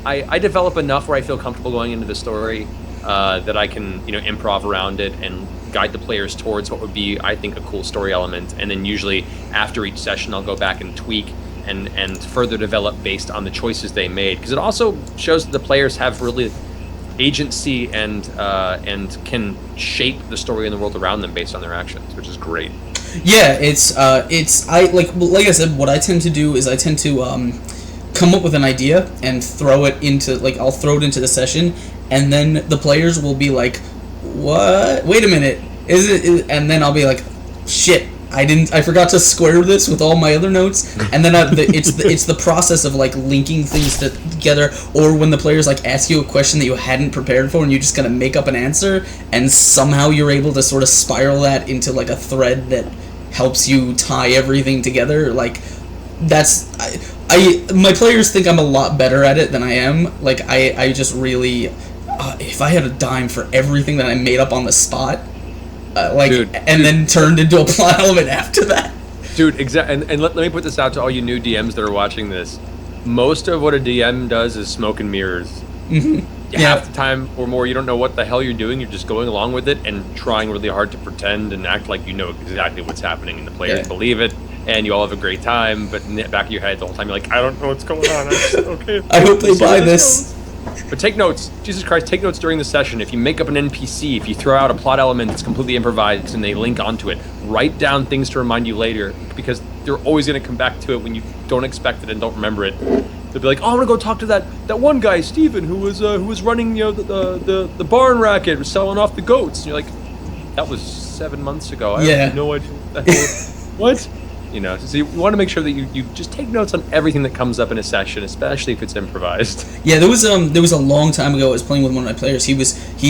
B: I develop enough where I feel comfortable going into the story that I can improv around it and guide the players towards what would be, I think, a cool story element. And then usually after each session, I'll go back and tweak and further develop based on the choices they made, because it also shows that the players have really agency and can shape the story and the world around them based on their actions, which is great.
A: Yeah, it's like I said, what I tend to do is I tend to come up with an idea and throw it into, I'll throw it into the session, and then the players will be like, what? Wait a minute. And then I'll be like, shit, I forgot to square this with all my other notes. And then it's the process of linking things together, or when the players ask you a question that you hadn't prepared for and you just kind of make up an answer, and somehow you're able to sort of spiral that into a thread that helps you tie everything together. My players think I'm a lot better at it than I am. I just really, if I had a dime for everything that I made up on the spot, then turned into a plot element after that.
B: Dude, exactly. And let me put this out to all you new DMs that are watching this. Most of what a DM does is smoke and mirrors.
A: Mm-hmm.
B: Half the time or more, you don't know what the hell you're doing. You're just going along with it and trying really hard to pretend and act like you know exactly what's happening, and the players believe it. And you all have a great time, but in the back of your head the whole time you're like, I don't know what's going on. Okay.
A: I hope they buy this.
B: But take notes. Jesus Christ, take notes during the session. If you make up an NPC, if you throw out a plot element that's completely improvised and they link onto it, write down things to remind you later, because they're always going to come back to it when you don't expect it and don't remember it. they'll be like, "Oh, I'm gonna go talk to that one guy, Steven, who was running the barn racket, selling off the goats." And you're like, "That was 7 months ago. I have no idea what the hell." What? So you want to make sure that you just take notes on everything that comes up in a session, especially if it's improvised.
A: Yeah, there was a long time ago I was playing with one of my players. He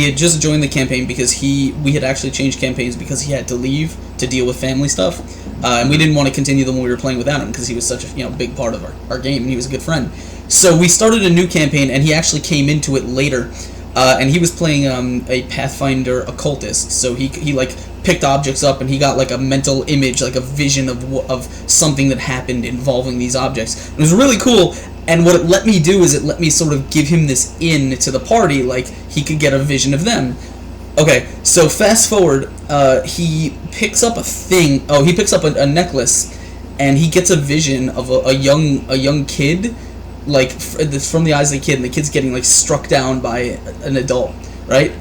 A: had just joined the campaign because we had actually changed campaigns because he had to leave to deal with family stuff, and we didn't want to continue them when we were playing without him because he was such a big part of our game and he was a good friend. So we started a new campaign and he actually came into it later, and he was playing a Pathfinder occultist. So he like picked objects up and he got like a mental image, like a vision of something that happened involving these objects. It was really cool, and what it let me do is it let me sort of give him this in to the party, like he could get a vision of them. Okay, so fast forward, he picks up he picks up a necklace, and he gets a vision of a young kid, like from the eyes of the kid, and the kid's getting like struck down by an adult, right?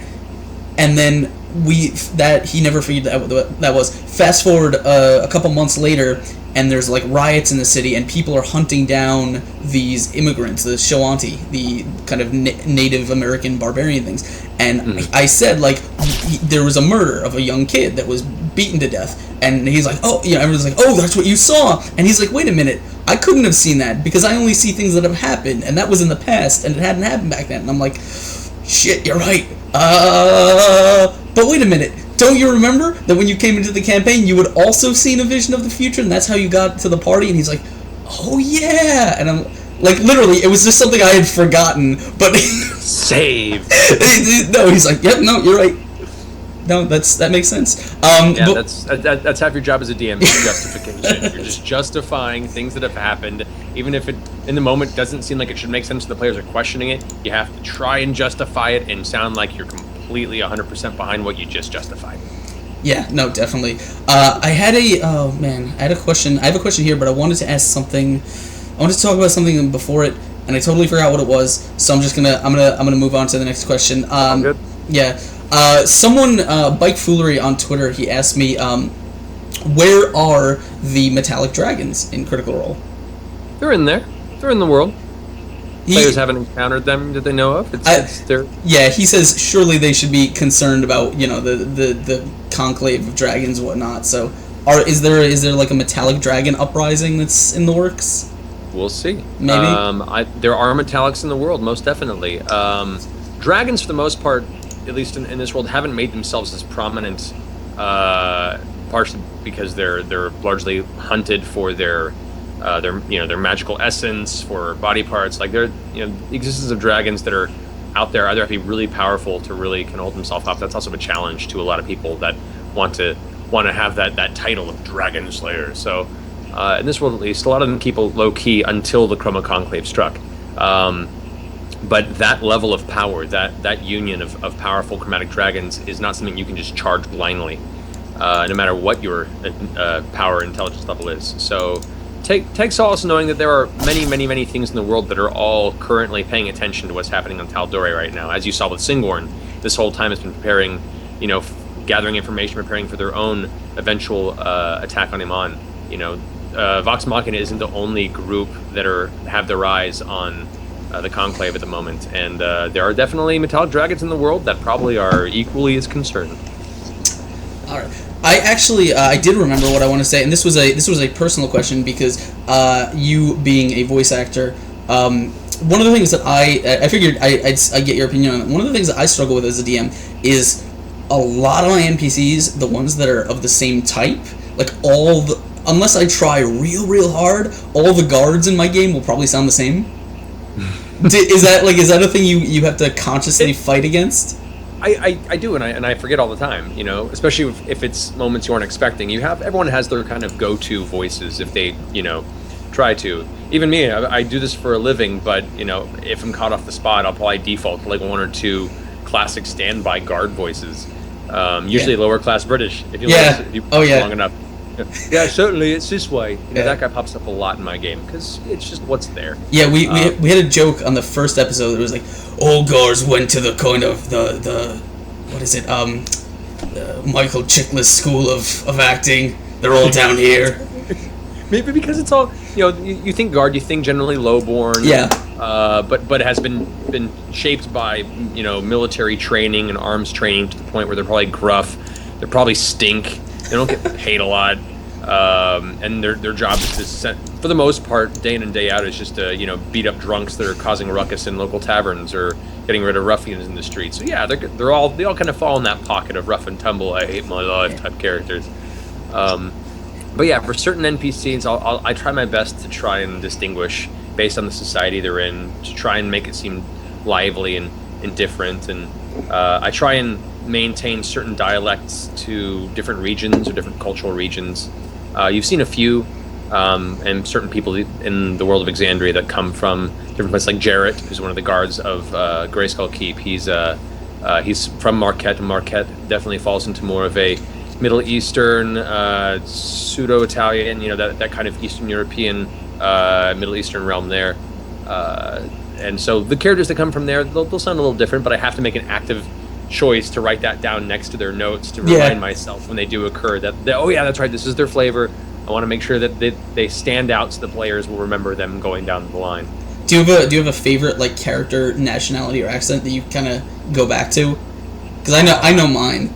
A: And then he never figured out what that was. Fast forward a couple months later, and there's like riots in the city, and people are hunting down these immigrants, the Shoanti, the kind of Native American barbarian things. And I said like there was a murder of a young kid that was beaten to death, and he's like, oh, everyone's like, oh, that's what you saw, and he's like, wait a minute, I couldn't have seen that because I only see things that have happened, and that was in the past, and it hadn't happened back then. And I'm like, shit, you're right. But wait a minute, don't you remember that when you came into the campaign, you had also seen a vision of the future, and that's how you got to the party? And he's like, oh yeah, and I'm like, literally, it was just something I had forgotten, but
B: save.
A: No, he's like, yep, no, you're right. No, that makes sense.
B: That's half your job as a DM, is justification. You're just justifying things that have happened, even if it in the moment doesn't seem like it should make sense to the players are questioning it. You have to try and justify it and sound like you're completely 100% behind what you just justified.
A: Yeah, no, definitely. I had a question. I have a question here, but I wanted to ask something. I wanted to talk about something before it, and I totally forgot what it was. So I'm gonna move on to the next question.
B: Good.
A: Yeah. Someone, Bike Foolery on Twitter, he asked me, where are the metallic dragons in Critical Role?
B: They're in there. They're in the world. Players haven't encountered them that they know of.
A: Yeah, he says surely they should be concerned about the conclave of dragons and whatnot. So, is there like a metallic dragon uprising that's in the works?
B: We'll see.
A: Maybe.
B: There are metallics in the world, most definitely. Dragons, for the most part, at least in this world, haven't made themselves as prominent, partially because they're largely hunted for their magical essence, for body parts. Like the existence of dragons that are out there either have to be really powerful to really kind of hold themselves up. That's also a challenge to a lot of people that want to have that title of Dragon Slayer. So in this world, at least, a lot of them keep low key until the Chroma Conclave struck. But that level of power, that union of powerful chromatic dragons, is not something you can just charge blindly, no matter what your power and intelligence level is. So take solace knowing that there are many, many, many things in the world that are all currently paying attention to what's happening on Tal'Dorei right now. As you saw with Singorn, this whole time has been preparing, gathering information, preparing for their own eventual attack on Iman. Vox Machina isn't the only group that have their eyes on the Conclave at the moment, and there are definitely metallic dragons in the world that probably are equally as concerned.
A: All right. I actually I did remember what I want to say, and this was a personal question because you being a voice actor, one of the things that I figured I'd get your opinion on. One of the things that I struggle with as a DM is a lot of my NPCs, the ones that are of the same type, like unless I try real hard, all the guards in my game will probably sound the same. Is that a thing you have to consciously fight against?
B: I do, and I forget all the time, especially if it's moments you aren't expecting. Everyone has their kind of go-to voices if they, try to. Even me, I do this for a living, but, if I'm caught off the spot, I'll probably default to like one or two classic standby guard voices. Usually lower class British, if you long enough. Yeah, certainly, it's this way. That guy pops up a lot in my game, because it's just what's there.
A: Yeah, we had a joke on the first episode that was like, all guards went to the kind of the what is it, Michael Chiklis school of acting. They're all down here.
B: Maybe because it's all, you think guard, you think generally lowborn.
A: Yeah.
B: But it has been shaped by, military training and arms training to the point where they're probably gruff. They probably stink. They don't get paid a lot. And their job is to, for the most part, day in and day out, is just to, beat up drunks that are causing ruckus in local taverns or getting rid of ruffians in the streets. So yeah, they all kind of fall in that pocket of rough and tumble, I hate my life type characters. But yeah, for certain NPCs, I try my best to try and distinguish based on the society they're in, to try and make it seem lively and different. And I try and maintain certain dialects to different regions or different cultural regions. You've seen a few, and certain people in the world of Exandria that come from different places, like Jarrett, who's one of the guards of Greyskull Keep. He's from Marquette, and Marquette definitely falls into more of a Middle Eastern, pseudo-Italian, that kind of Eastern European, Middle Eastern realm there. And so the characters that come from there, they'll sound a little different, but I have to make an active choice to write that down next to their notes to remind myself when they do occur that oh yeah, that's right, this is their flavor. I want to make sure that they stand out so the players will remember them going down the line.
A: Do you have a favorite like character, nationality, or accent that you kind of go back to? Because I know mine.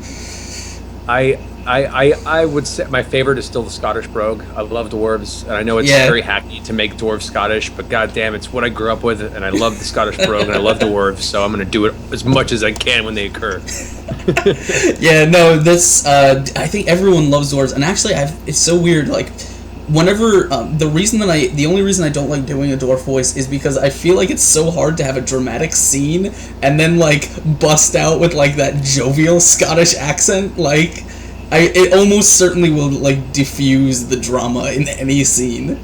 B: I would say my favorite is still the Scottish brogue. I love dwarves, and I know it's very hacky to make dwarves Scottish, but goddamn, it's what I grew up with, and I love the Scottish brogue, and I love dwarves, so I'm going to do it as much as I can when they occur.
A: Yeah, no, this I think everyone loves dwarves, and actually, it's so weird. Like, whenever the only reason I don't like doing a dwarf voice is because I feel like it's so hard to have a dramatic scene and then like bust out with like that jovial Scottish accent, like. It almost certainly will like diffuse the drama in any scene.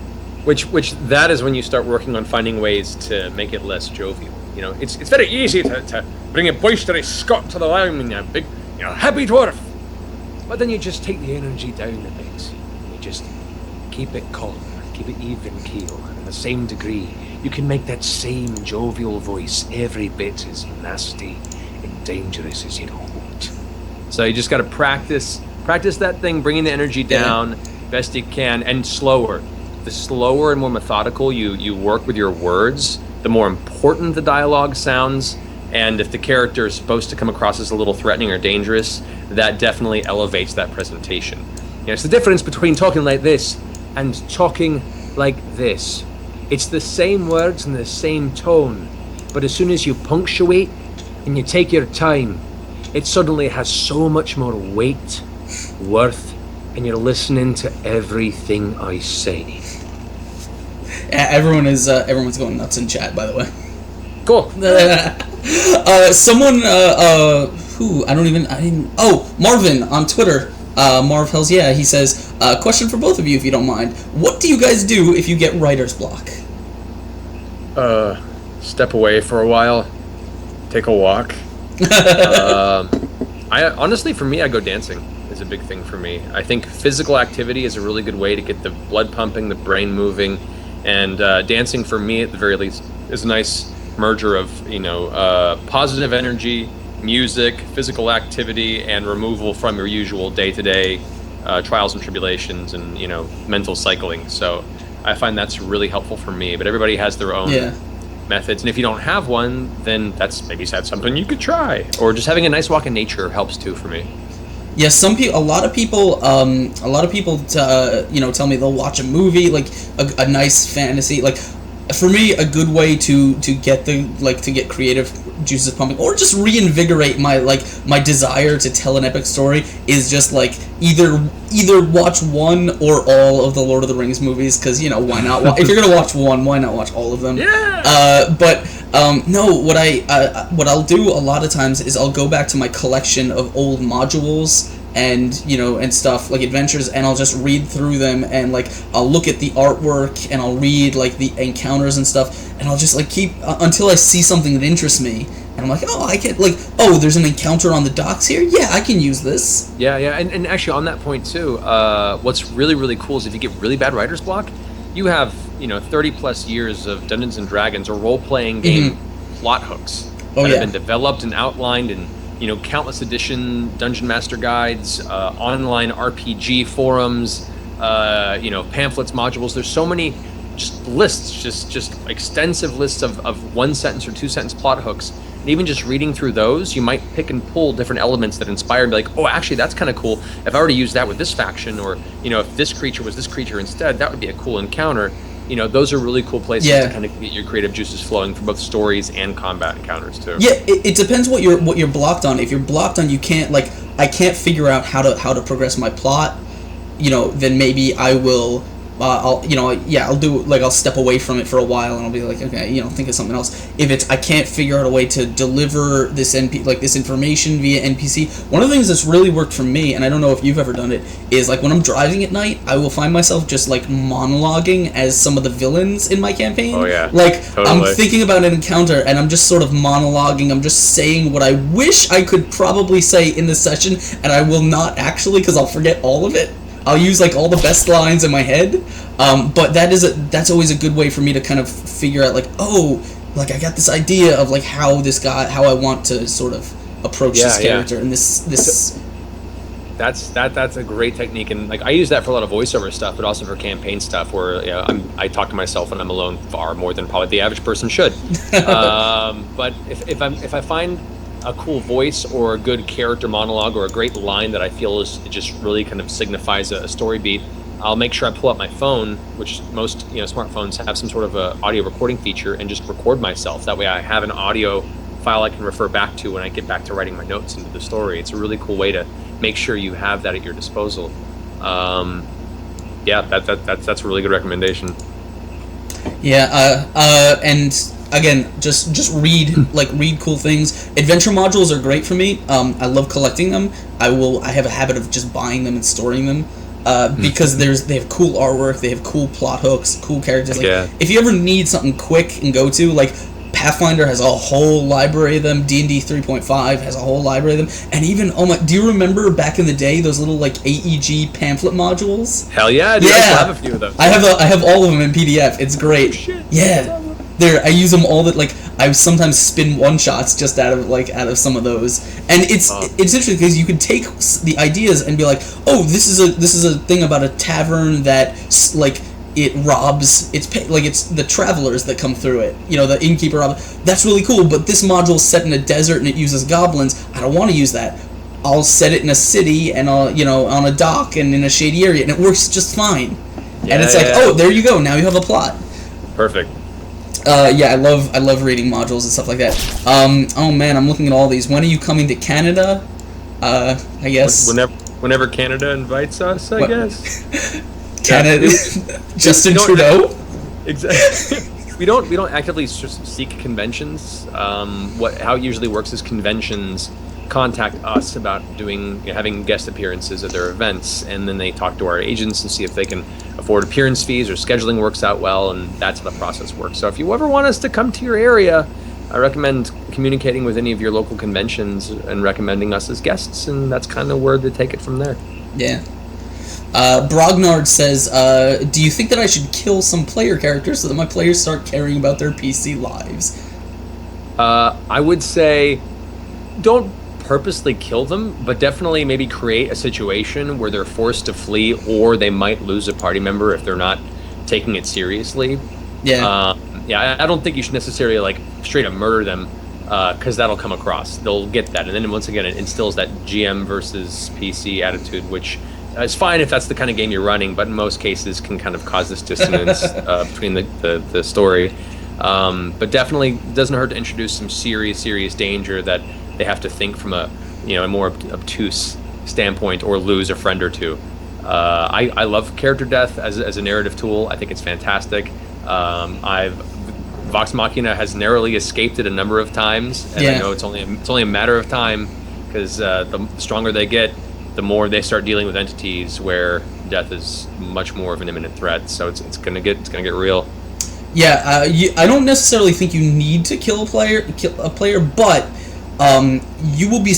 B: Which that is when you start working on finding ways to make it less jovial. It's very easy to bring a boisterous Scot to the line when you're big, happy dwarf. But then you just take the energy down a bit. And you just keep it calm, keep it even keel, and in the same degree, you can make that same jovial voice every bit as nasty and dangerous as you want. So you just got to practice that thing, bringing the energy down best you can, and slower. The slower and more methodical you work with your words, the more important the dialogue sounds. And if the character is supposed to come across as a little threatening or dangerous, that definitely elevates that presentation. It's the difference between talking like this and talking like this. It's the same words and the same tone, but as soon as you punctuate and you take your time, it suddenly has so much more weight, worth, and you're listening to everything I say.
A: Yeah, everyone's going nuts in chat, by the way.
B: Cool.
A: Someone Marvin on Twitter. Marv Hells, he says, question for both of you if you don't mind. What do you guys do if you get writer's block?
B: Step away for a while. Take a walk. I honestly, for me, I go dancing is a big thing for me. I think physical activity is a really good way to get the blood pumping, the brain moving, and dancing for me, at the very least, is a nice merger of positive energy, music, physical activity, and removal from your usual day-to-day trials and tribulations and mental cycling. So I find that's really helpful for me. But everybody has their own methods, and if you don't have one, then that's something you could try. Or just having a nice walk in nature helps too for me.
A: Yeah, a lot of people tell me they'll watch a movie, like a nice fantasy. Like, for me, a good way to get creative juices pumping, or just reinvigorate my desire to tell an epic story, is just like either watch one or all of the Lord of the Rings movies, because why not? If you're gonna watch one, why not watch all of them? What I'll do a lot of times is I'll go back to my collection of old modules and stuff like adventures, and I'll just read through them, and I'll look at the artwork, and I'll read the encounters and stuff, and I'll just keep until I see something that interests me, and I'm like, oh, I can there's an encounter on the docks here, yeah, I can use this.
B: Yeah, and actually on that point too, what's really, really cool is if you get really bad writer's block, you have 30 plus years of Dungeons and Dragons or role-playing game plot hooks that have been developed and outlined, and countless edition Dungeon Master guides, online RPG forums, pamphlets, modules. There's so many just lists, just extensive lists of 1 sentence or 2 sentence plot hooks. And even just reading through those, you might pick and pull different elements that inspire and be like, oh, actually, that's kind of cool. If I were to use that with this faction, or, if this creature was this creature instead, that would be a cool encounter. Those are really cool places to kind of get your creative juices flowing for both stories and combat encounters too.
A: Yeah, it depends what you're blocked on. If you're blocked on, you can't I can't figure out how to progress my plot. Then maybe I will. I'll do I'll step away from it for a while and I'll be like, okay, think of something else. If it's I can't figure out a way to deliver this this information via NPC. One of the things that's really worked for me, and I don't know if you've ever done it, is when I'm driving at night, I will find myself just monologuing as some of the villains in my campaign.
B: Oh yeah.
A: Totally. I'm thinking about an encounter and I'm just sort of monologuing. I'm just saying what I wish I could probably say in this session, and I will not actually, because I'll forget all of it. I'll use all the best lines in my head, but that's always a good way for me to kind of figure out I got this idea of how I want to sort of approach this character and this.
B: That's a great technique, and I use that for a lot of voiceover stuff, but also for campaign stuff where I talk to myself when I'm alone far more than probably the average person should. But if I find a cool voice or a good character monologue or a great line that I feel is just really kind of signifies a story beat, I'll make sure I pull out my phone, which most smartphones have some sort of a audio recording feature, and just record myself. That way I have an audio file I can refer back to when I get back to writing my notes into the story. It's a really cool way to make sure you have that at your disposal. That's a really good recommendation.
A: Yeah, and again, just read read cool things. Adventure modules are great for me. I love collecting them. I have a habit of just buying them and storing them because they have cool artwork, they have cool plot hooks, cool characters. If you ever need something quick and go to Pathfinder has a whole library of them. D&D 3.5 has a whole library of them. And even, do you remember back in the day those little AEG pamphlet modules?
B: Hell yeah, dude. I still have a few of those.
A: I have all of them in PDF. It's great.
B: Oh, shit.
A: Yeah. I use them all I sometimes spin one-shots just out of some of those. And it's interesting because you can take the ideas and be like, oh, this is a thing about a tavern that it robs, it's the travelers that come through it, the innkeeper that's really cool, but this module is set in a desert and it uses goblins. I don't want to use that. I'll set it in a city and on a dock and in a shady area, and it works just fine. And it's oh, there you go, now you have a plot.
B: Perfect.
A: I love reading modules and stuff like that. Oh man, I'm looking at all these. When are you coming to Canada? I guess
B: whenever Canada invites us, I guess.
A: Canada, Justin Trudeau.
B: Exactly. We don't actively seek conventions. How it usually works is conventions contact us about having guest appearances at their events, and then they talk to our agents and see if they can afford appearance fees or scheduling works out well, and that's how the process works. So if you ever want us to come to your area, I recommend communicating with any of your local conventions and recommending us as guests, and that's kind of where they take it from there.
A: Yeah. Brognard says, do you think that I should kill some player characters so that my players start caring about their PC lives?
B: I would say don't purposely kill them, but definitely maybe create a situation where they're forced to flee, or they might lose a party member if they're not taking it seriously.
A: Yeah.
B: I don't think you should necessarily straight up murder them, because that'll come across. They'll get that, and then once again it instills that GM versus PC attitude, which it's fine if that's the kind of game you're running, but in most cases can kind of cause this dissonance between the story. But definitely doesn't hurt to introduce some serious danger that they have to think from a more obtuse standpoint, or lose a friend or two. I love character death as a narrative tool. I think it's fantastic. Vox Machina has narrowly escaped it a number of times, and I know it's only a matter of time, because the stronger they get, the more they start dealing with entities where death is much more of an imminent threat. So it's gonna get real. Yeah,
A: I don't necessarily think you need to kill a player, but you will be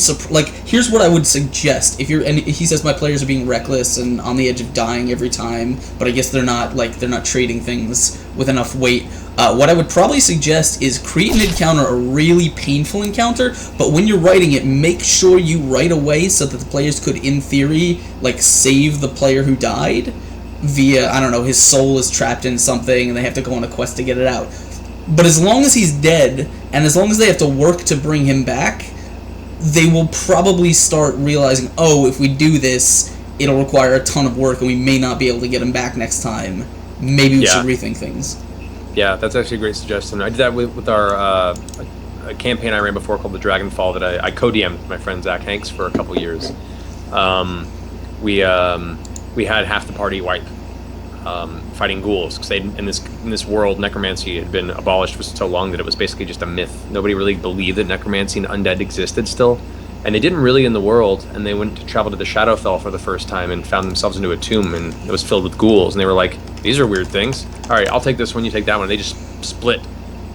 A: here's what I would suggest. And he says my players are being reckless and on the edge of dying every time, but I guess they're not trading things with enough weight. What I would probably suggest is create an encounter, a really painful encounter, but when you're writing it, make sure you write away so that the players could, in theory, save the player who died. via, I don't know, his soul is trapped in something and they have to go on a quest to get it out. But as long as he's dead, and as long as they have to work to bring him back, they will probably start realizing, oh, if we do this, it'll require a ton of work and we may not be able to get him back next time. Maybe we should rethink things. Yeah,
B: that's actually a great suggestion. I did that with our a campaign I ran before called the Dragonfall that I co-DM'd with my friend Zach Hanks for a couple years. We had half the party wipe fighting ghouls because in this world necromancy had been abolished for so long that it was basically just a myth. Nobody really believed that necromancy and undead existed still, and they didn't really in the world. And they went to travel to the Shadowfell for the first time and found themselves into a tomb, and it was filled with ghouls. And they were like, "These are weird things. All right, I'll take this one. You take that one." And they just split.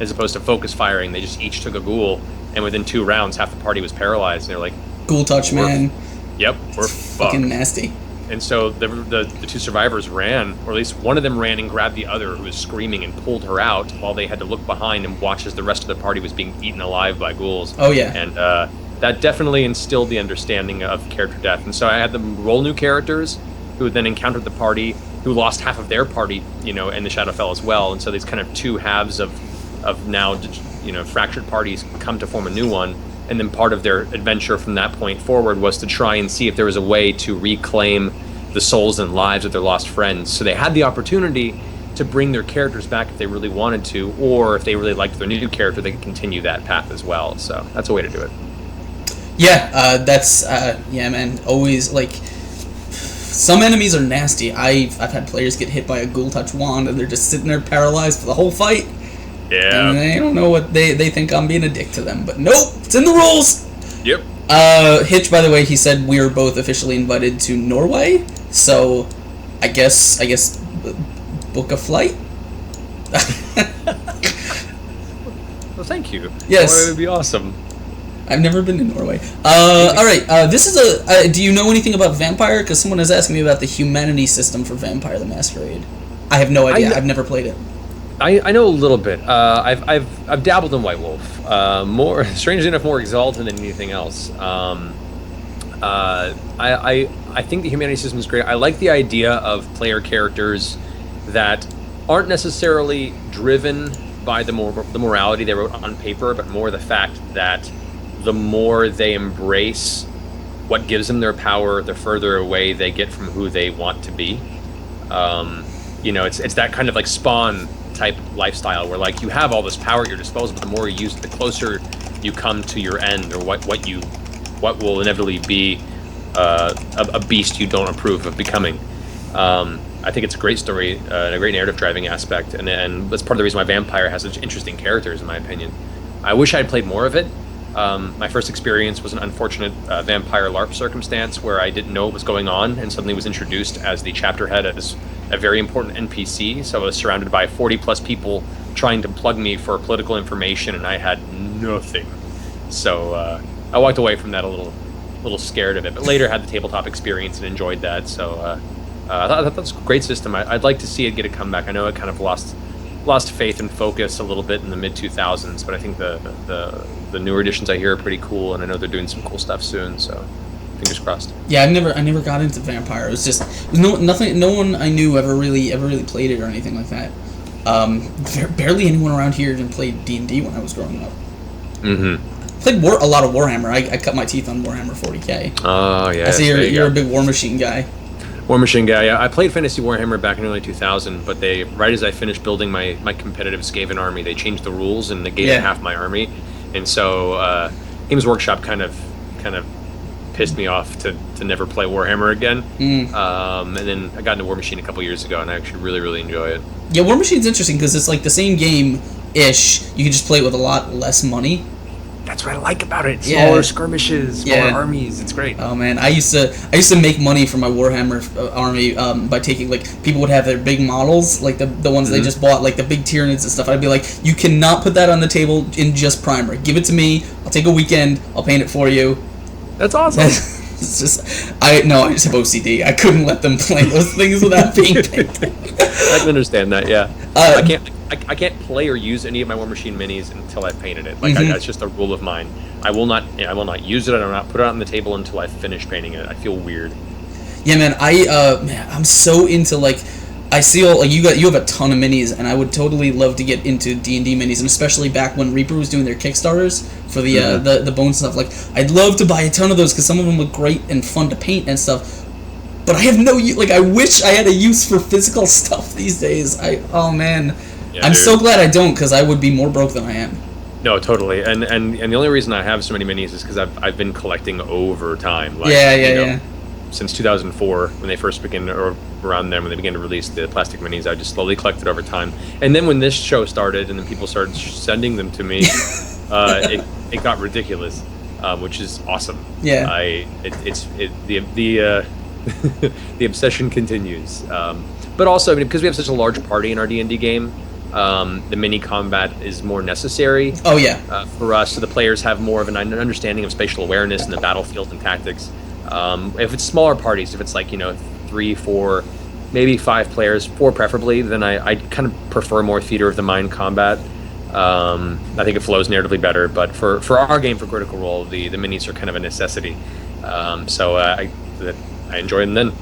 B: As opposed to focus firing, they just each took a ghoul, and within 2 rounds, half the party was paralyzed. And they're like,
A: "Ghoul touch, man."
B: Yep, we're
A: fucking nasty.
B: And so the 2 survivors ran, or at least one of them ran and grabbed the other, who was screaming, and pulled her out, while they had to look behind and watch as the rest of the party was being eaten alive by ghouls.
A: Oh yeah.
B: And that definitely instilled the understanding of character death. And so I had them roll new characters, who then encountered the party, who lost half of their party, in the Shadowfell as well. And so these kind of 2 halves of now, fractured parties come to form a new one, and then part of their adventure from that point forward was to try and see if there was a way to reclaim the souls and lives of their lost friends. So they had the opportunity to bring their characters back if they really wanted to, or if they really liked their new character, they could continue that path as well. So that's a way to do it.
A: Yeah, that's man. Always like. Some enemies are nasty. I've had players get hit by a ghoul touch wand and they're just sitting there paralyzed for the whole fight.
B: Yeah.
A: And they don't know what they think I'm being a dick to them, but nope, it's in the rules.
B: Yep.
A: Hitch, by the way, he said we were both officially invited to Norway, so I guess book a flight.
B: Well, thank you.
A: Yes.
B: Norway would be awesome.
A: I've never been to Norway. All right. This is do you know anything about Vampire? Because someone is asking me about the humanity system for Vampire the Masquerade. I have no idea. I've never played it.
B: I know a little bit. I've dabbled in White Wolf. More strangely enough, more Exalted than anything else. I think the humanity system is great. I like the idea of player characters that aren't necessarily driven by the morality they wrote on paper, but more the fact that the more they embrace what gives them their power, the further away they get from who they want to be. It's that kind of like Spawn type lifestyle where like you have all this power at your disposal, but the more you use it, the closer you come to your end, or what will inevitably be a beast you don't approve of becoming. I think it's a great story and a great narrative driving aspect, and that's part of the reason why Vampire has such interesting characters, in my opinion. I wish I had played more of it. My first experience was an unfortunate Vampire LARP circumstance where I didn't know what was going on and suddenly was introduced as the chapter head as a very important NPC. So I was surrounded by 40 plus people trying to plug me for political information, and I had nothing. So I walked away from that a little scared of it, but later had the tabletop experience and enjoyed that. So I thought that's a great system. I'd like to see it get a comeback. I know it kind of lost faith and focus a little bit in the mid 2000s, but I think the newer editions I hear are pretty cool, and I know they're doing some cool stuff soon. So fingers crossed.
A: Yeah, I never got into Vampire. It was just no one I knew ever really played it or anything like that. Barely anyone around here even played D&D when I was growing up.
B: Mm-hmm.
A: Played a lot of Warhammer. I cut my teeth on Warhammer 40k.
B: Oh yeah.
A: I see you're a big War Machine guy.
B: War Machine guy, yeah. I played Fantasy Warhammer back in early 2000, but right as I finished building my competitive Skaven army, they changed the rules and negated half my army, and so Games Workshop kind of pissed me off to never play Warhammer again. And then I got into War Machine a couple years ago, and I actually really enjoy it. Yeah,
A: War Machine's interesting because it's like the same game-ish. You can just play it with a lot less money.
B: That's what I like about it. Smaller skirmishes, smaller armies. It's great.
A: Oh man, I used to make money from my Warhammer army by taking, like, people would have their big models, like the ones they just bought, like the big Tyranids and stuff. I'd be like, you cannot put that on the table in just primer. Give it to me. I'll take a weekend. I'll paint it for you.
B: That's awesome.
A: It's just I just have OCD. I couldn't let them play those things without being painted.
B: I can understand that. Yeah. I can't play or use any of my War Machine minis until I've painted it. Like that's just a rule of mine. I will not use it. I will not put it on the table until I finish painting it. I feel weird.
A: Yeah, man. I'm so into like I see all like you have a ton of minis, and I would totally love to get into D&D minis, and especially back when Reaper was doing their Kickstarters for the bones stuff. Like, I'd love to buy a ton of those because some of them look great and fun to paint and stuff. But I have no like. I wish I had a use for physical stuff these days. Oh man, yeah, I'm so glad I don't, because I would be more broke than I am.
B: No, totally, and the only reason I have so many minis is because I've been collecting over time. Like,
A: yeah.
B: Since 2004, when they first began, or around then when they began to release the plastic minis, I just slowly collected over time. And then when this show started, and then people started sending them to me, it got ridiculous, which is awesome.
A: Yeah.
B: The obsession continues. But also, I mean, because we have such a large party in our D&D game, the mini combat is more necessary.
A: Oh yeah.
B: For us, so the players have more of an understanding of spatial awareness in the battlefield and tactics. If it's smaller parties, if it's like 3, 4, maybe 5 players, 4 preferably, then I kind of prefer more theater of the mind combat. I think it flows narratively better. But for our game, for Critical Role, the minis are kind of a necessity. So I enjoy them then.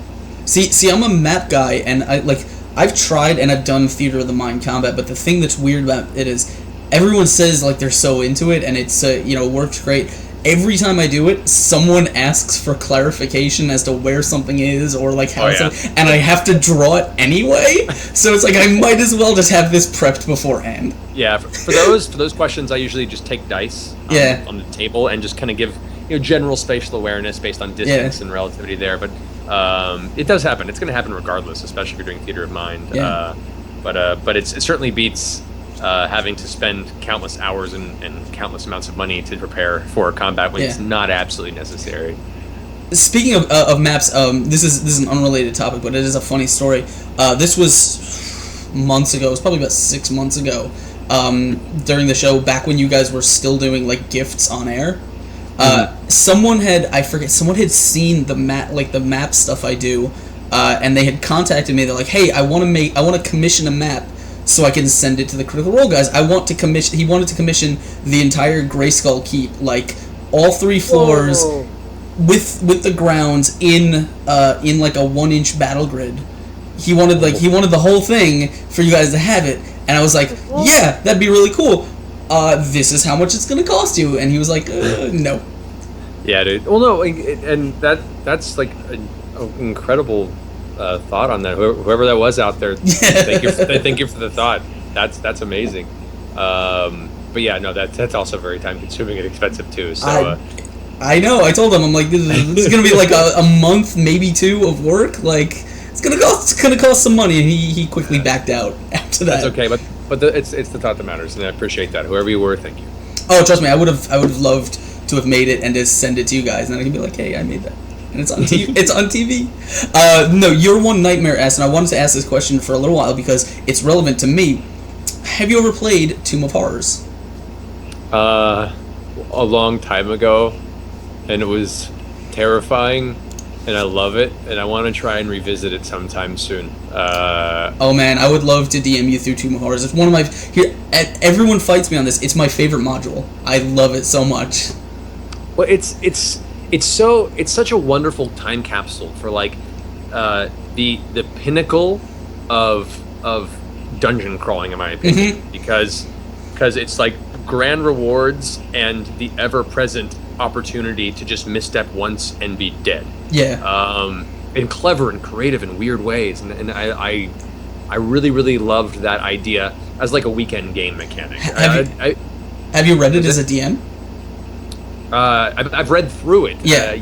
A: See, I'm a map guy, and I've tried and I've done theater of the mind combat, but the thing that's weird about it is everyone says like they're so into it and it's works great. Every time I do it, someone asks for clarification as to where something is or like how and I have to draw it anyway. So it's like I might as well just have this prepped beforehand.
B: Yeah, for those questions, I usually just take dice on the table and just kind of give general spatial awareness based on distance and relativity there. But it does happen. It's going to happen regardless, especially if you're doing theater of mind.
A: Yeah.
B: But it certainly beats having to spend countless hours and countless amounts of money to prepare for combat when it's not absolutely necessary.
A: Speaking of maps, this is an unrelated topic, but it is a funny story. This was months ago. It was probably about 6 months ago. During the show, back when you guys were still doing like gifts on air. Someone had seen the map stuff I do, and they had contacted me. They're like, "Hey, I want to commission a map so I can send it to the Critical Role guys. He wanted to commission the entire Grayskull Keep, like all 3 floors, with the grounds in like a 1-inch battle grid. He wanted the whole thing for you guys to have it." And I was like, "Yeah, that'd be really cool. This is how much it's gonna cost you." And he was like, "No."
B: Yeah, dude. Well, no, and that's like an incredible thought on that. Whoever that was out there, thank you for the thought. That's amazing. But yeah, no, that's also very time consuming and expensive too. So
A: I know. I told him, I'm like, this is gonna be like a month, maybe 2 of work. Like it's gonna cost some money, and he quickly backed out after that.
B: That's okay, but it's the thought that matters, and I appreciate that. Whoever you were, thank you.
A: Oh, trust me, I would have loved to have made it and just send it to you guys, and then I can be like, "Hey, I made that." And it's on TV. It's on TV. No, Your One Nightmare asked, and I wanted to ask this question for a little while because it's relevant to me. Have you ever played Tomb of Horrors?
B: A long time ago, and it was terrifying, and I love it, and I want to try and revisit it sometime soon.
A: Oh man, I would love to DM you through Tomb of Horrors. It's one of my everyone fights me on this. It's my favorite module. I love it so much.
B: Well, it's such a wonderful time capsule for like the pinnacle of dungeon crawling, in my opinion, because it's like grand rewards and the ever present opportunity to just misstep once and be dead.
A: Yeah.
B: In clever and creative and weird ways, and I really loved that idea as like a weekend game mechanic.
A: Have you read it as a DM?
B: I've read through it.
A: Yeah.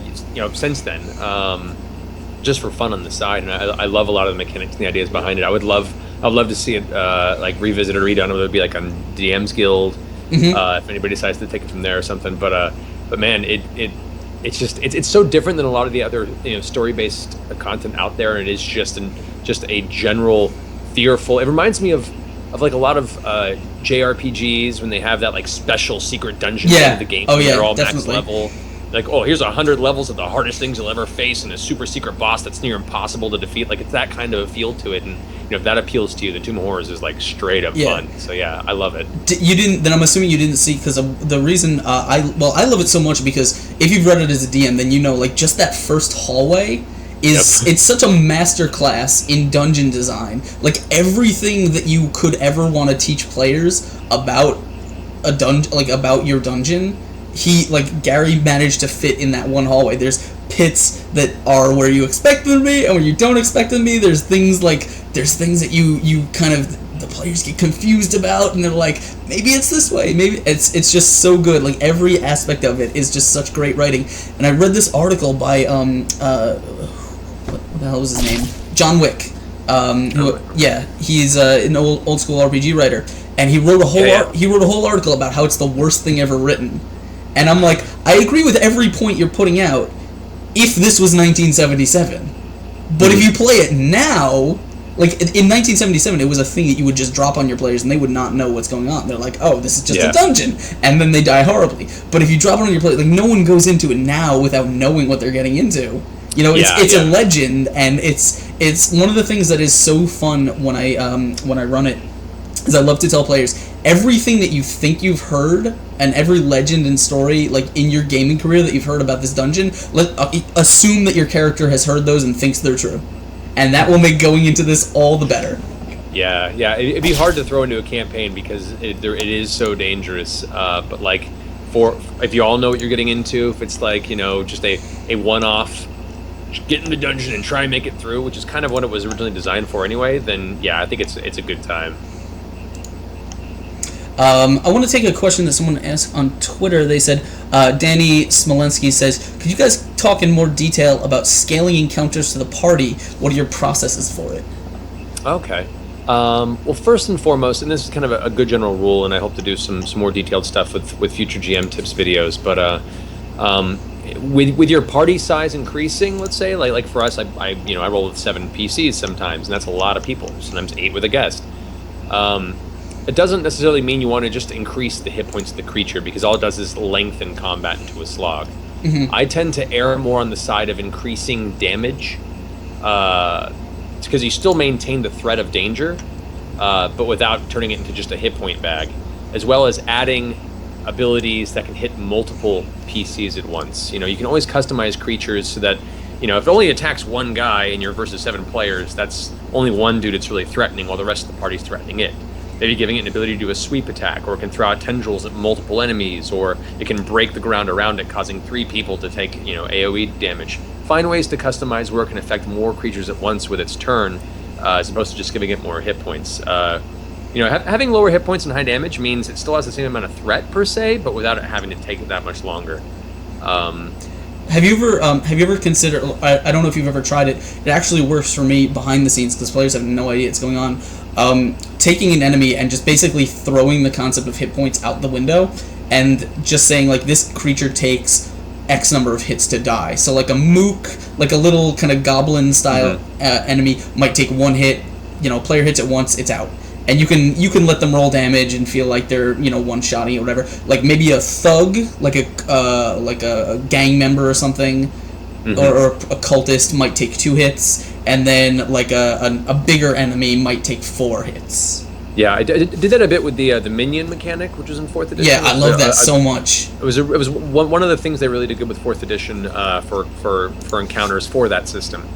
B: Since then, just for fun on the side, and I love a lot of the mechanics and the ideas behind it. I'd love to see it like revisited or redone. It would be like on DM's Guild, if anybody decides to take it from there or something. But man, it's so different than a lot of the other story-based content out there, and it is just a general fearful. It reminds me of like a lot of JRPGs when they have that like special secret dungeon in the game.
A: Oh yeah,
B: they're all
A: definitely.
B: max level. Like, oh, here's 100 levels of the hardest things you'll ever face, and a super secret boss that's near impossible to defeat. Like, it's that kind of a feel to it, and if that appeals to you, the Tomb of Horrors is like straight up fun. So yeah, I love it.
A: You didn't? Then I'm assuming you didn't see, because the reason I love it so much because if you've read it as a DM, then like just that first hallway it's such a masterclass in dungeon design. Like everything that you could ever want to teach players about a dungeon, like about your dungeon, Gary managed to fit in that one hallway. There's pits that are where you expect them to be and where you don't expect them to be. There's things that you kind of, the players get confused about, and they're like, maybe it's this way, maybe it's just so good. Like every aspect of it is just such great writing. And I read this article by what the hell was his name? John Wick. He's an old school RPG writer, and he wrote a whole article about how it's the worst thing ever written. And I'm like, I agree with every point you're putting out if this was 1977. But if you play it now, like in 1977, it was a thing that you would just drop on your players and they would not know what's going on. They're like, oh, this is just a dungeon, and then they die horribly. But if you drop it on your players, like no one goes into it now without knowing what they're getting into. You know, it's a legend, and it's one of the things that is so fun when I run it, is I love to tell players everything that you think you've heard and every legend and story, like in your gaming career that you've heard about this dungeon, assume that your character has heard those and thinks they're true. And that will make going into this all the better.
B: Yeah. It'd be hard to throw into a campaign because it is so dangerous. But like, if you all know what you're getting into, if it's like, you know, just a one-off, get in the dungeon and try and make it through, which is kind of what it was originally designed for anyway, then yeah, I think it's a good time.
A: I want to take a question that someone asked on Twitter. They said, Danny Smolensky says, could you guys talk in more detail about scaling encounters to the party? What are your processes for it? Okay.
B: Well, first and foremost, and this is kind of a good general rule, and I hope to do some more detailed stuff with future GM tips videos, but with your party size increasing, let's say, like for us, I roll with 7 PCs sometimes, and that's a lot of people, sometimes 8 with a guest. It doesn't necessarily mean you want to just increase the hit points of the creature, because all it does is lengthen combat into a slog. Mm-hmm. I tend to err more on the side of increasing damage, because you still maintain the threat of danger, but without turning it into just a hit point bag, as well as adding abilities that can hit multiple PCs at once. You know, you can always customize creatures so that, you know, if it only attacks one guy and you're versus 7 players, that's only one dude it's really threatening, while the rest of the party's threatening it. Maybe giving it an ability to do a sweep attack, or it can throw out tendrils at multiple enemies, or it can break the ground around it, causing 3 people to take, AoE damage. Find ways to customize where it can affect more creatures at once with its turn, as opposed to just giving it more hit points. Having lower hit points and high damage means it still has the same amount of threat per se, but without it having to take it that much longer.
A: Have you ever considered? I don't know if you've ever tried it. It actually works for me behind the scenes because players have no idea what's going on. Taking an enemy and just basically throwing the concept of hit points out the window, and just saying like this creature takes X number of hits to die. So like a mook, like a little kind of goblin style enemy might take 1 hit. Player hits it once, it's out. And you can let them roll damage and feel like they're one-shotting or whatever. Like maybe a thug, like a gang member or something, or a cultist might take 2 hits, and then like a bigger enemy might take 4 hits.
B: Yeah, I did that a bit with the minion mechanic, which was in 4th edition.
A: Yeah, I love that so much.
B: It was one of the things they really did good with 4th edition for encounters for that system.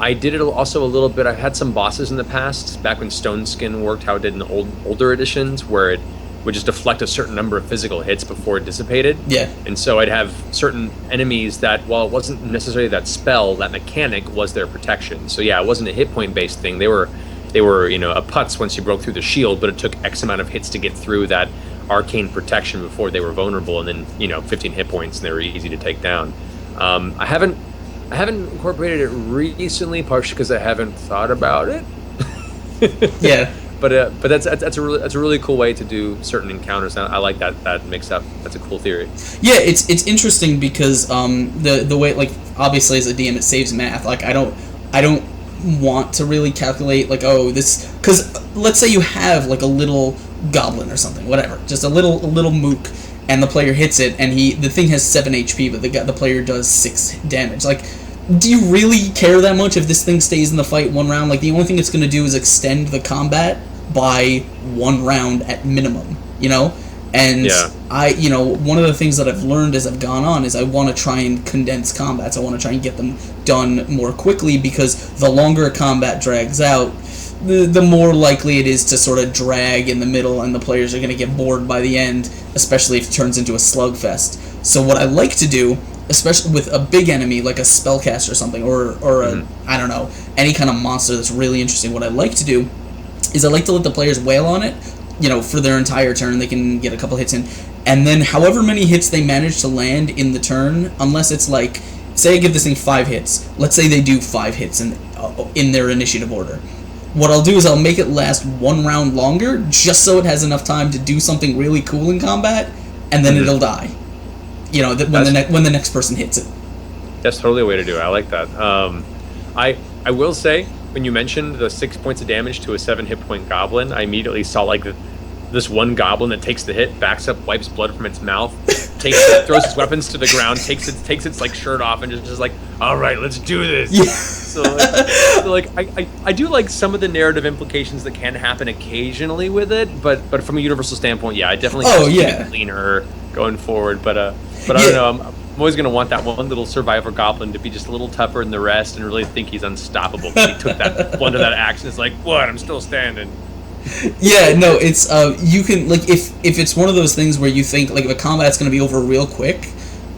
B: I did it also a little bit. I had some bosses in the past, back when Stone Skin worked how it did in older editions, where it would just deflect a certain number of physical hits before it dissipated. Yeah. And so I'd have certain enemies that, while it wasn't necessarily that spell, that mechanic was their protection. So yeah, it wasn't a hit point based thing. They were a putz once you broke through the shield, but it took X amount of hits to get through that arcane protection before they were vulnerable, and then 15 hit points and they were easy to take down. I haven't incorporated it recently, partially because I haven't thought about it. Yeah. But that's a really cool way to do certain encounters. I like that mix up. That's a cool theory.
A: Yeah, it's interesting because the way, like, obviously as a DM it saves math. Like I don't want to really calculate like, oh, this, because let's say you have like a little goblin or something, whatever, just a little mook, and the player hits it, and the thing has 7 HP, but the player does 6 damage. Like, do you really care that much if this thing stays in the fight 1 round? Like, the only thing it's going to do is extend the combat by 1 round at minimum, And
B: Yeah.
A: one of the things that I've learned as I've gone on is I want to try and condense combats. I want to try and get them done more quickly, because the longer a combat drags out, the more likely it is to sort of drag in the middle, and the players are going to get bored by the end, especially if it turns into a slugfest. So what I like to do, especially with a big enemy like a spellcaster or something, or I don't know, any kind of monster that's really interesting, what I like to do is I like to let the players wail on it, for their entire turn. They can get a couple hits in, and then however many hits they manage to land in the turn, unless it's like, say I give this thing 5 hits, let's say they do 5 hits in their initiative order. What I'll do is I'll make it last 1 round longer, just so it has enough time to do something really cool in combat, and then it'll die. When the next person hits it.
B: That's totally a way to do it. I like that. I will say, when you mentioned the 6 points of damage to a 7 hit point goblin, I immediately saw like this one goblin that takes the hit, backs up, wipes blood from its mouth, throws its weapons to the ground, takes its like shirt off, and just like, all right, let's do this.
A: Yeah.
B: So I do like some of the narrative implications that can happen occasionally with it, but from a universal standpoint, yeah, I definitely think cleaner going forward. But I don't know. I'm always going to want that one little survivor goblin to be just a little tougher than the rest and really think he's unstoppable, because he took that one to that action. It's like, what? I'm still standing.
A: Yeah, no, it's you can, like, if it's one of those things where you think like if a combat's going to be over real quick,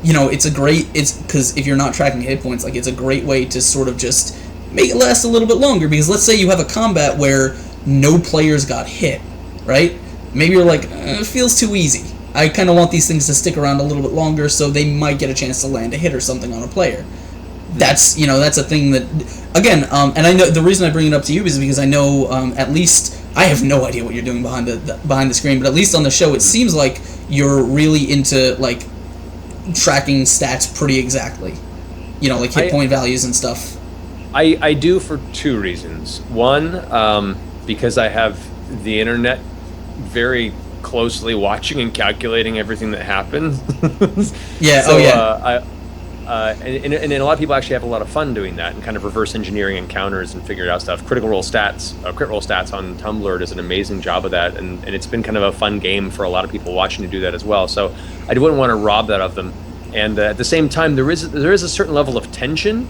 A: it's because if you're not tracking hit points, like, it's a great way to sort of just make it last a little bit longer. Because let's say you have a combat where no players got hit, right? Maybe you're like, it feels too easy. I kind of want these things to stick around a little bit longer, so they might get a chance to land a hit or something on a player. That's that's a thing that, again, and I know the reason I bring it up to you is because I know at least I have no idea what you're doing behind the screen, but at least on the show it seems like you're really into like tracking stats pretty exactly, like hit point values and stuff.
B: I do for 2 reasons. One, because I have the internet very closely watching and calculating everything that happens.
A: Yeah.
B: So,
A: oh yeah.
B: And a lot of people actually have a lot of fun doing that and kind of reverse engineering encounters and figuring out stuff. Crit roll stats on Tumblr does an amazing job of that, and it's been kind of a fun game for a lot of people watching to do that as well. So I wouldn't want to rob that of them. And at the same time, there is a certain level of tension,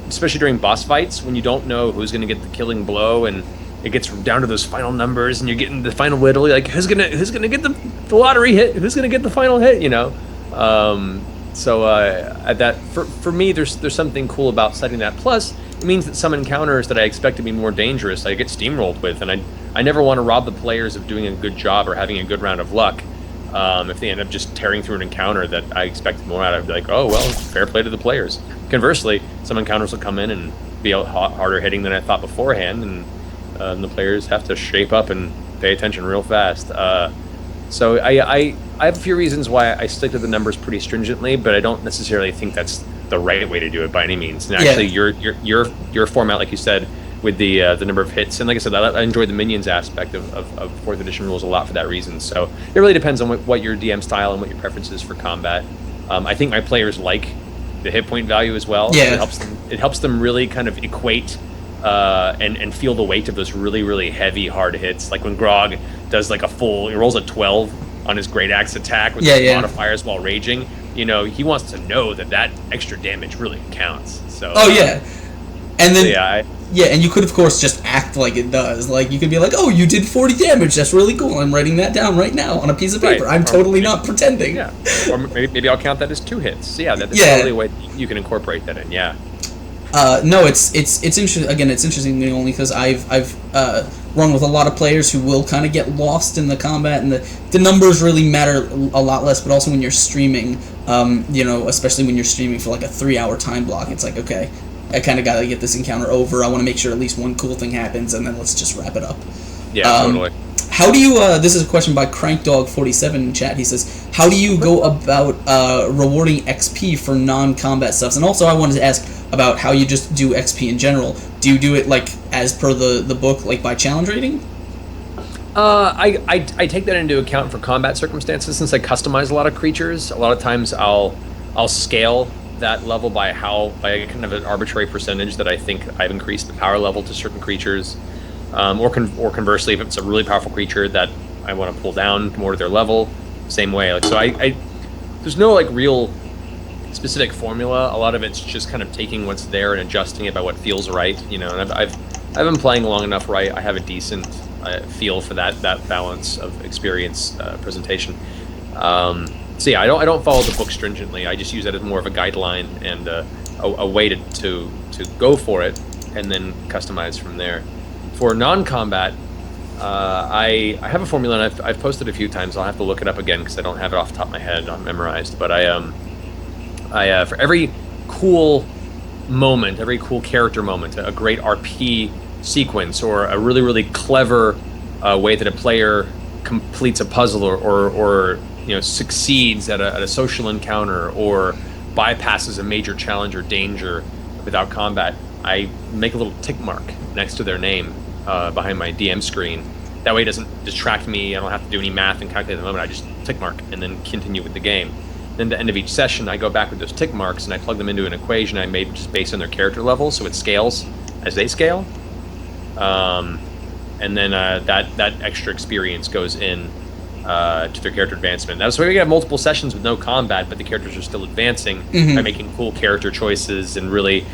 B: especially during boss fights, when you don't know who's going to get the killing blow, and it gets down to those final numbers, and you're getting the final whittle. Like, who's gonna get the lottery hit? Who's gonna get the final hit? So that for me, there's something cool about setting that. Plus, it means that some encounters that I expect to be more dangerous, I get steamrolled with, and I never want to rob the players of doing a good job or having a good round of luck. If they end up just tearing through an encounter that I expected more out of, I'd be like, oh well, fair play to the players. Conversely, some encounters will come in and be harder hitting than I thought beforehand, and the players have to shape up and pay attention real fast. So I have a few reasons why I stick to the numbers pretty stringently, but I don't necessarily think that's the right way to do it by any means. And actually, your format, like you said, with the number of hits, and like I said, I enjoy the minions aspect of 4th edition rules a lot for that reason. So it really depends on what your DM style and what your preference is for combat. I think my players like the hit point value as well.
A: Yeah.
B: It helps them really kind of equate and feel the weight of those really, really heavy, hard hits. Like when Grog does like he rolls a 12 on his Great Axe attack with his modifiers while raging. He wants to know that extra damage really counts. So.
A: Oh yeah, and then
B: so,
A: and you could of course just act like it does. Like you could be like, oh, you did 40 damage. That's really cool. I'm writing that down right now on a piece of paper. I'm totally not pretending.
B: Yeah. Or maybe I'll count that as 2 hits. So that's totally a way you can incorporate that in. Yeah.
A: No, it's interesting. Again, it's interesting to me only because I've run with a lot of players who will kind of get lost in the combat, and the numbers really matter a lot less. But also when you're streaming, especially when you're streaming for like a 3-hour time block, it's like, okay, I kind of got to get this encounter over. I want to make sure at least one cool thing happens, and then let's just wrap it up.
B: Yeah, totally.
A: How do you, this is a question by CrankDog47 in chat, he says, how do you go about rewarding XP for non-combat stuffs? And also I wanted to ask about how you just do XP in general. Do you do it, like, as per the book, like, by challenge rating?
B: I take that into account for combat circumstances, since I customize a lot of creatures. A lot of times I'll scale that level by kind of an arbitrary percentage that I think I've increased the power level to certain creatures. Or conversely, if it's a really powerful creature that I want to pull down more to their level, same way. Like, so I there's no like real specific formula. A lot of it's just kind of taking what's there and adjusting it by what feels right. And I've been playing long enough where I have a decent feel for that balance of experience presentation. So yeah, I don't follow the book stringently. I just use that as more of a guideline and a way to go for it, and then customize from there. For non-combat, I have a formula, and I've posted a few times. I'll have to look it up again because I don't have it off the top of my head, not memorized. But I for every cool moment, every cool character moment, a great RP sequence, or a really, really clever way that a player completes a puzzle, or succeeds at a social encounter, or bypasses a major challenge or danger without combat, I make a little tick mark next to their name behind my DM screen. That way it doesn't distract me. I don't have to do any math and calculate the moment. I just tick mark and then continue with the game. Then at the end of each session, I go back with those tick marks and I plug them into an equation I made just based on their character level, so it scales as they scale. And then that extra experience goes in to their character advancement. That's why we have multiple sessions with no combat, but the characters are still advancing by making cool character choices and really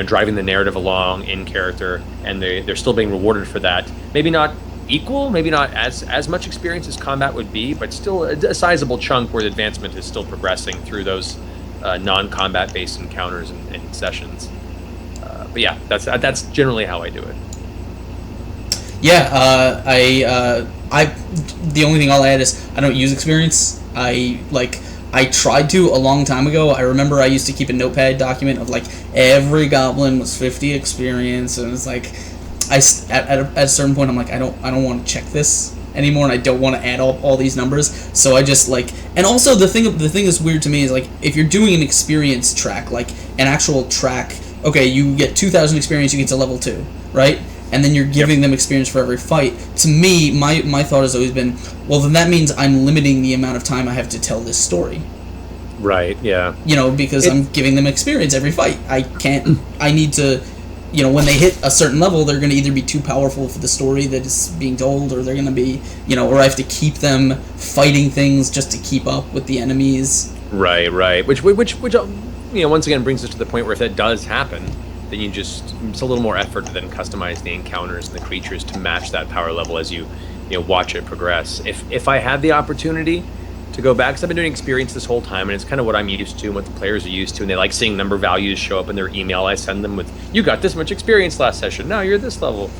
B: driving the narrative along in character, and they're still being rewarded for that. Maybe not equal, maybe not as much experience as combat would be, but still a sizable chunk where the advancement is still progressing through those non-combat based encounters and sessions. But yeah, that's generally how I do it.
A: Yeah, I the only thing I'll add is I don't use experience. I tried to a long time ago. I remember I used to keep a notepad document of like every goblin was 50 experience, and it's like at a certain point I'm like I don't want to check this anymore, and I don't want to add all these numbers. So I just and also the thing that's weird to me is like if you're doing an experience track, like an actual track, okay, you get 2,000 experience, you get to level 2, right? And then you're giving them experience for every fight. To me, my thought has always been, well, then that means I'm limiting the amount of time I have to tell this story.
B: Right, yeah.
A: Because I'm giving them experience every fight. I need to, when they hit a certain level, they're going to either be too powerful for the story that is being told, or they're going to be, or I have to keep them fighting things just to keep up with the enemies.
B: Right. Which once again brings us to the point where if that does happen, then it's a little more effort to then customize the encounters and the creatures to match that power level as you watch it progress. If I had the opportunity to go back, because I've been doing experience this whole time, and it's kind of what I'm used to and what the players are used to, and they like seeing number values show up in their email I send them with, you got this much experience last session, now you're this level.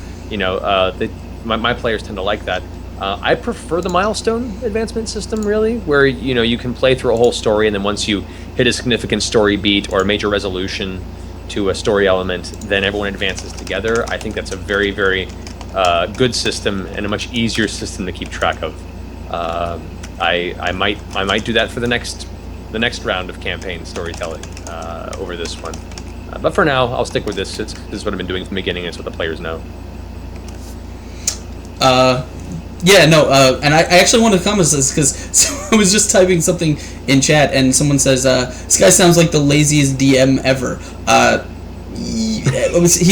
B: My players tend to like that. I prefer the milestone advancement system, really, where you can play through a whole story, and then once you hit a significant story beat or a major resolution to a story element, then everyone advances together. I think that's a very, very good system and a much easier system to keep track of. I might do that for the next round of campaign storytelling over this one. But for now, I'll stick with this. This is what I've been doing from the beginning. It's what the players know.
A: And I actually wanted to comment on this because I was just typing something in chat and someone says, this guy sounds like the laziest DM ever. He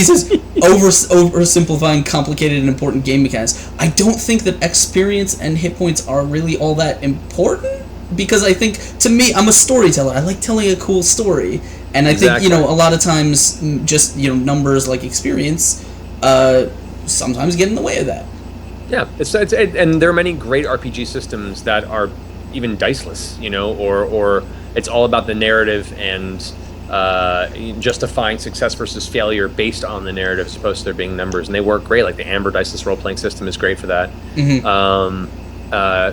A: says, oversimplifying complicated and important game mechanics. I don't think that experience and hit points are really all that important, because I think, to me, I'm a storyteller. I like telling a cool story. And I think, a lot of times, just, numbers like experience sometimes get in the way of that.
B: Yeah, and there are many great RPG systems that are even diceless, or it's all about the narrative and justifying success versus failure based on the narrative as opposed to there being numbers, and they work great. Like the Amber diceless role-playing system is great for that.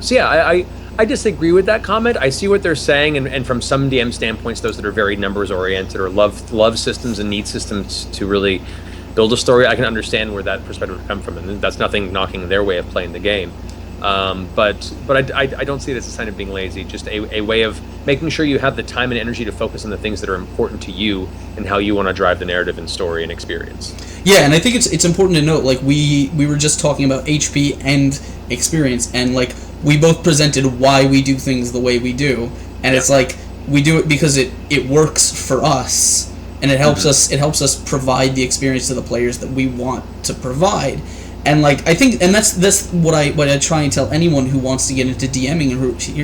B: So yeah, I disagree with that comment. I see what they're saying, and from some DM standpoints, those that are very numbers oriented or love systems and need systems to really build a story, I can understand where that perspective would come from, and that's nothing knocking their way of playing the game. But I don't see it as a sign of being lazy, just a way of making sure you have the time and energy to focus on the things that are important to you and how you want to drive the narrative and story and experience.
A: Yeah, and I think it's important to note, like, we were just talking about HP and experience, and like we both presented why we do things the way we do, and it's like we do it because it works for us, and it helps us provide the experience to the players that we want to provide. And like I think, and that's what I try and tell anyone who wants to get into DMing and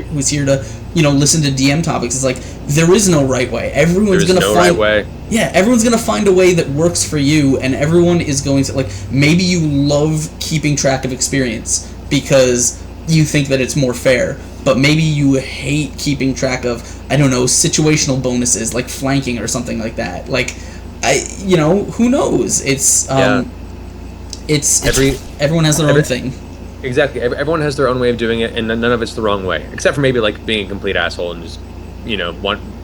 A: who's here to listen to DM topics. Is like there is no right way. Everyone's gonna find
B: right way.
A: Yeah, everyone's gonna find a way that works for you, and everyone is going to like. Maybe you love keeping track of experience because you think that it's more fair, but maybe you hate keeping track of, I don't know, situational bonuses like flanking or something like that. Like who knows? It's everyone has their own thing.
B: Exactly. Everyone has their own way of doing it, and none of it's the wrong way, except for maybe like being a complete asshole and just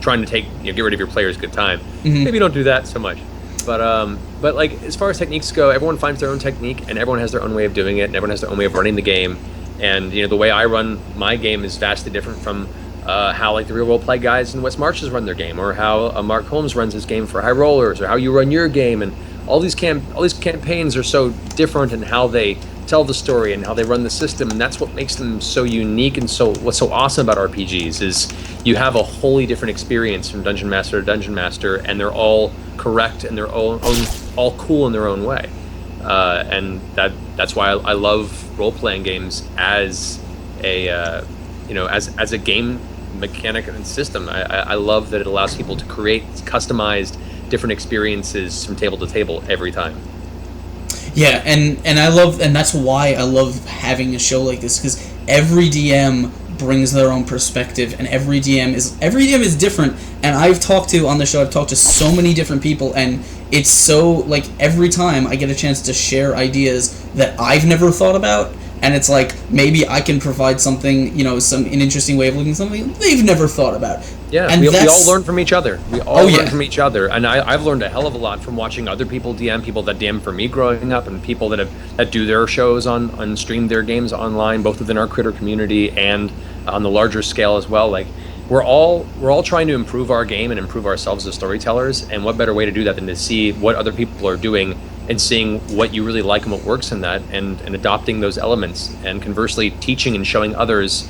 B: trying to get rid of your player's good time.
A: Mm-hmm.
B: Maybe don't do that so much. But like as far as techniques go, everyone finds their own technique, and everyone has their own way of doing it, and everyone has their own way of running the game. And the way I run my game is vastly different from how like the real role play guys in West Marches run their game, or how Mark Holmes runs his game for High Rollers, or how you run your game. And all these campaigns are so different in how they tell the story and how they run the system, and that's what makes them so unique. And so what's so awesome about RPGs is you have a wholly different experience from Dungeon Master to Dungeon Master, and they're all correct and they're all cool in their own way. And that's why I love role-playing games as a as a game mechanic and system. I love that it allows people to create customized different experiences from table to table every time.
A: Yeah, and that's why I love having a show like this, because every DM brings their own perspective, and every DM is different. And I've talked to so many different people, and it's so like every time I get a chance to share ideas that I've never thought about, and it's like maybe I can provide something, an interesting way of looking at something they've never thought about.
B: Yeah,
A: and
B: we all learn from each other. We all learn from each other, and I've learned a hell of a lot from watching other people DM, people that DM for me growing up, and people that do their shows on stream their games online, both within our Critter community and on the larger scale as well. Like we're all trying to improve our game and improve ourselves as storytellers, and what better way to do that than to see what other people are doing and seeing what you really like and what works in that, and adopting those elements, and conversely teaching and showing others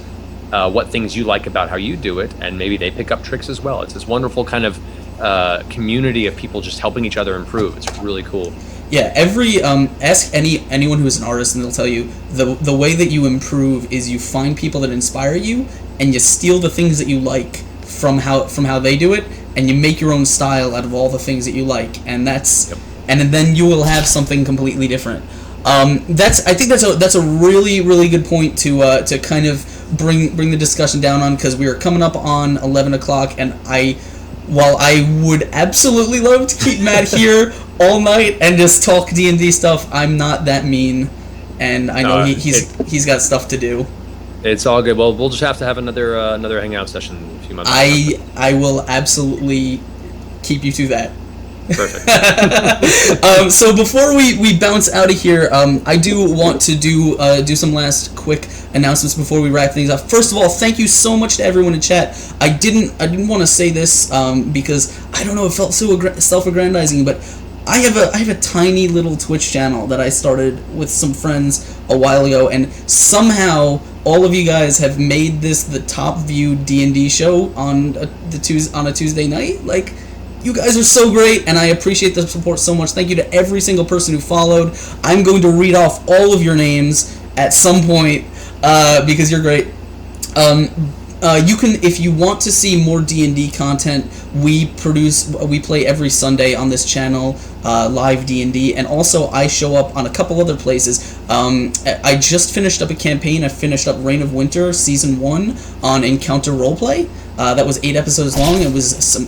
B: what things you like about how you do it, and maybe they pick up tricks as well. It's this wonderful kind of community of people just helping each other improve. It's really cool.
A: Yeah, ask anyone who's an artist, and they'll tell you the way that you improve is you find people that inspire you, and you steal the things that you like from how they do it, and you make your own style out of all the things that you like, and and then you will have something completely different. I think that's a really, really good point to kind of bring the discussion down on, because we are coming up on 11 o'clock, and while I would absolutely love to keep Matt here all night and just talk D&D stuff, I'm not that mean, and I know he's got stuff to do.
B: It's all good. Well, we'll just have to have another hangout session in a few months.
A: I will absolutely keep you to that.
B: Perfect.
A: So before we bounce out of here, I do want to do some last quick announcements before we wrap things up. First of all, thank you so much to everyone in chat. I didn't want to say this because I don't know, it felt so self-aggrandizing, but I have a tiny little Twitch channel that I started with some friends a while ago, and somehow all of you guys have made this the top viewed D&D show on a Tuesday night. Like, you guys are so great, and I appreciate the support so much. Thank you to every single person who followed. I'm going to read off all of your names at some point because you're great. You can, if you want to see more D&D content, we play every Sunday on this channel, live D&D, and also I show up on a couple other places. I just finished up a campaign. I finished up Reign of Winter Season 1 on Encounter Roleplay. That was 8 episodes long.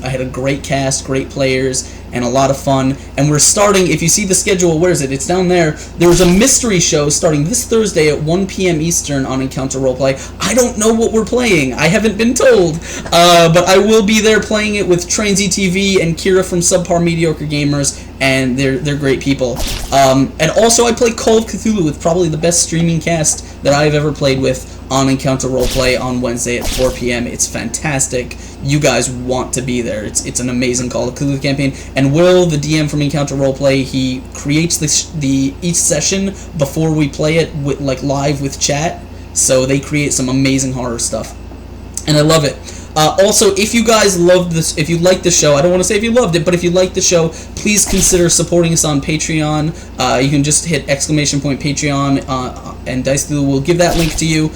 A: I had a great cast, great players, and a lot of fun. And we're starting, if you see the schedule, where is it? It's down there. There's a mystery show starting this Thursday at 1 p.m. Eastern on Encounter Roleplay. I don't know what we're playing. I haven't been told. But I will be there playing it with Trainsy TV and Kira from Subpar Mediocre Gamers, and they're great people. And also I play Call of Cthulhu with probably the best streaming cast that I've ever played with on Encounter Roleplay on Wednesday at 4 p.m. It's fantastic. You guys want to be there. It's an amazing Call of Cthulhu campaign. And Will, the DM from Encounter Roleplay, he creates each session before we play it live with chat. So they create some amazing horror stuff, and I love it. Also, if you guys loved this, if you liked the show, I don't want to say if you loved it, but if you liked the show, please consider supporting us on Patreon. You can just hit !Patreon, and Dice Thulu will give that link to you.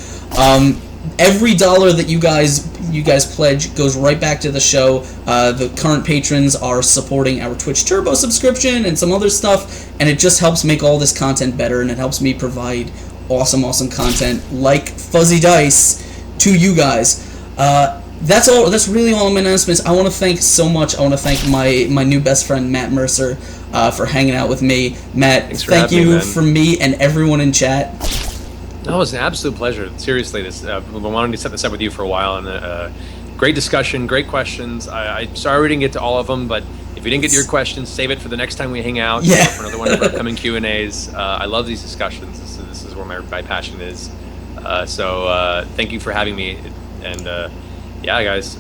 A: Every dollar that you guys pledge goes right back to the show. The current patrons are supporting our Twitch Turbo subscription and some other stuff, and it just helps make all this content better, and it helps me provide awesome content like Fuzzy Dice to you guys. That's all. That's really all my announcements. I want to thank so much. I want to thank my new best friend Matt Mercer for hanging out with me. Matt, thank you for me and everyone in chat.
B: No, it was an absolute pleasure. Seriously, we've been wanting to set this up with you for a while, and great discussion, great questions. I'm sorry we didn't get to all of them, but if we didn't get to your questions, save it for the next time we hang out.
A: Yeah.
B: For another one of our upcoming Q&As. I love these discussions. This is where my passion is. So thank you for having me. And yeah, guys,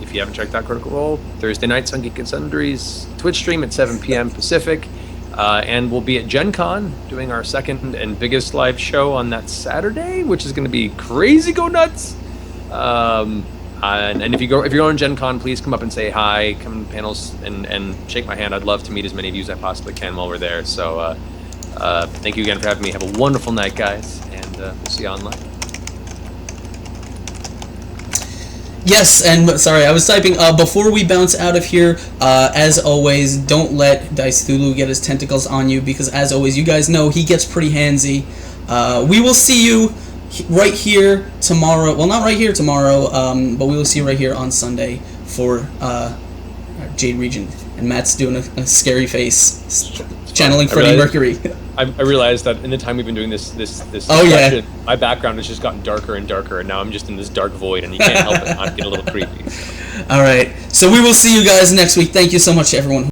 B: if you haven't checked out Critical Role, Thursday nights on Geek and Sundry's Twitch stream at 7 p.m. Pacific. And we'll be at Gen Con doing our second and biggest live show on that Saturday, which is going to be crazy, go nuts. And if you're on Gen Con, please come up and say hi, come to panels and shake my hand. I'd love to meet as many of you as I possibly can while we're there. So thank you again for having me. Have a wonderful night, guys, and we'll see you online.
A: Yes, and sorry, I was typing. Before we bounce out of here, as always, don't let Dice Thulu get his tentacles on you, because as always, you guys know he gets pretty handsy. We will see you right here tomorrow. Well, not right here tomorrow, but we will see you right here on Sunday for Jade Region. And Matt's doing a scary face, channeling Freddie Mercury.
B: I realized that in the time we've been doing this
A: oh
B: discussion, my background has just gotten darker and darker, and now I'm just in this dark void, and you can't help it not get a little creepy. So.
A: All right, so we will see you guys next week. Thank you so much to everyone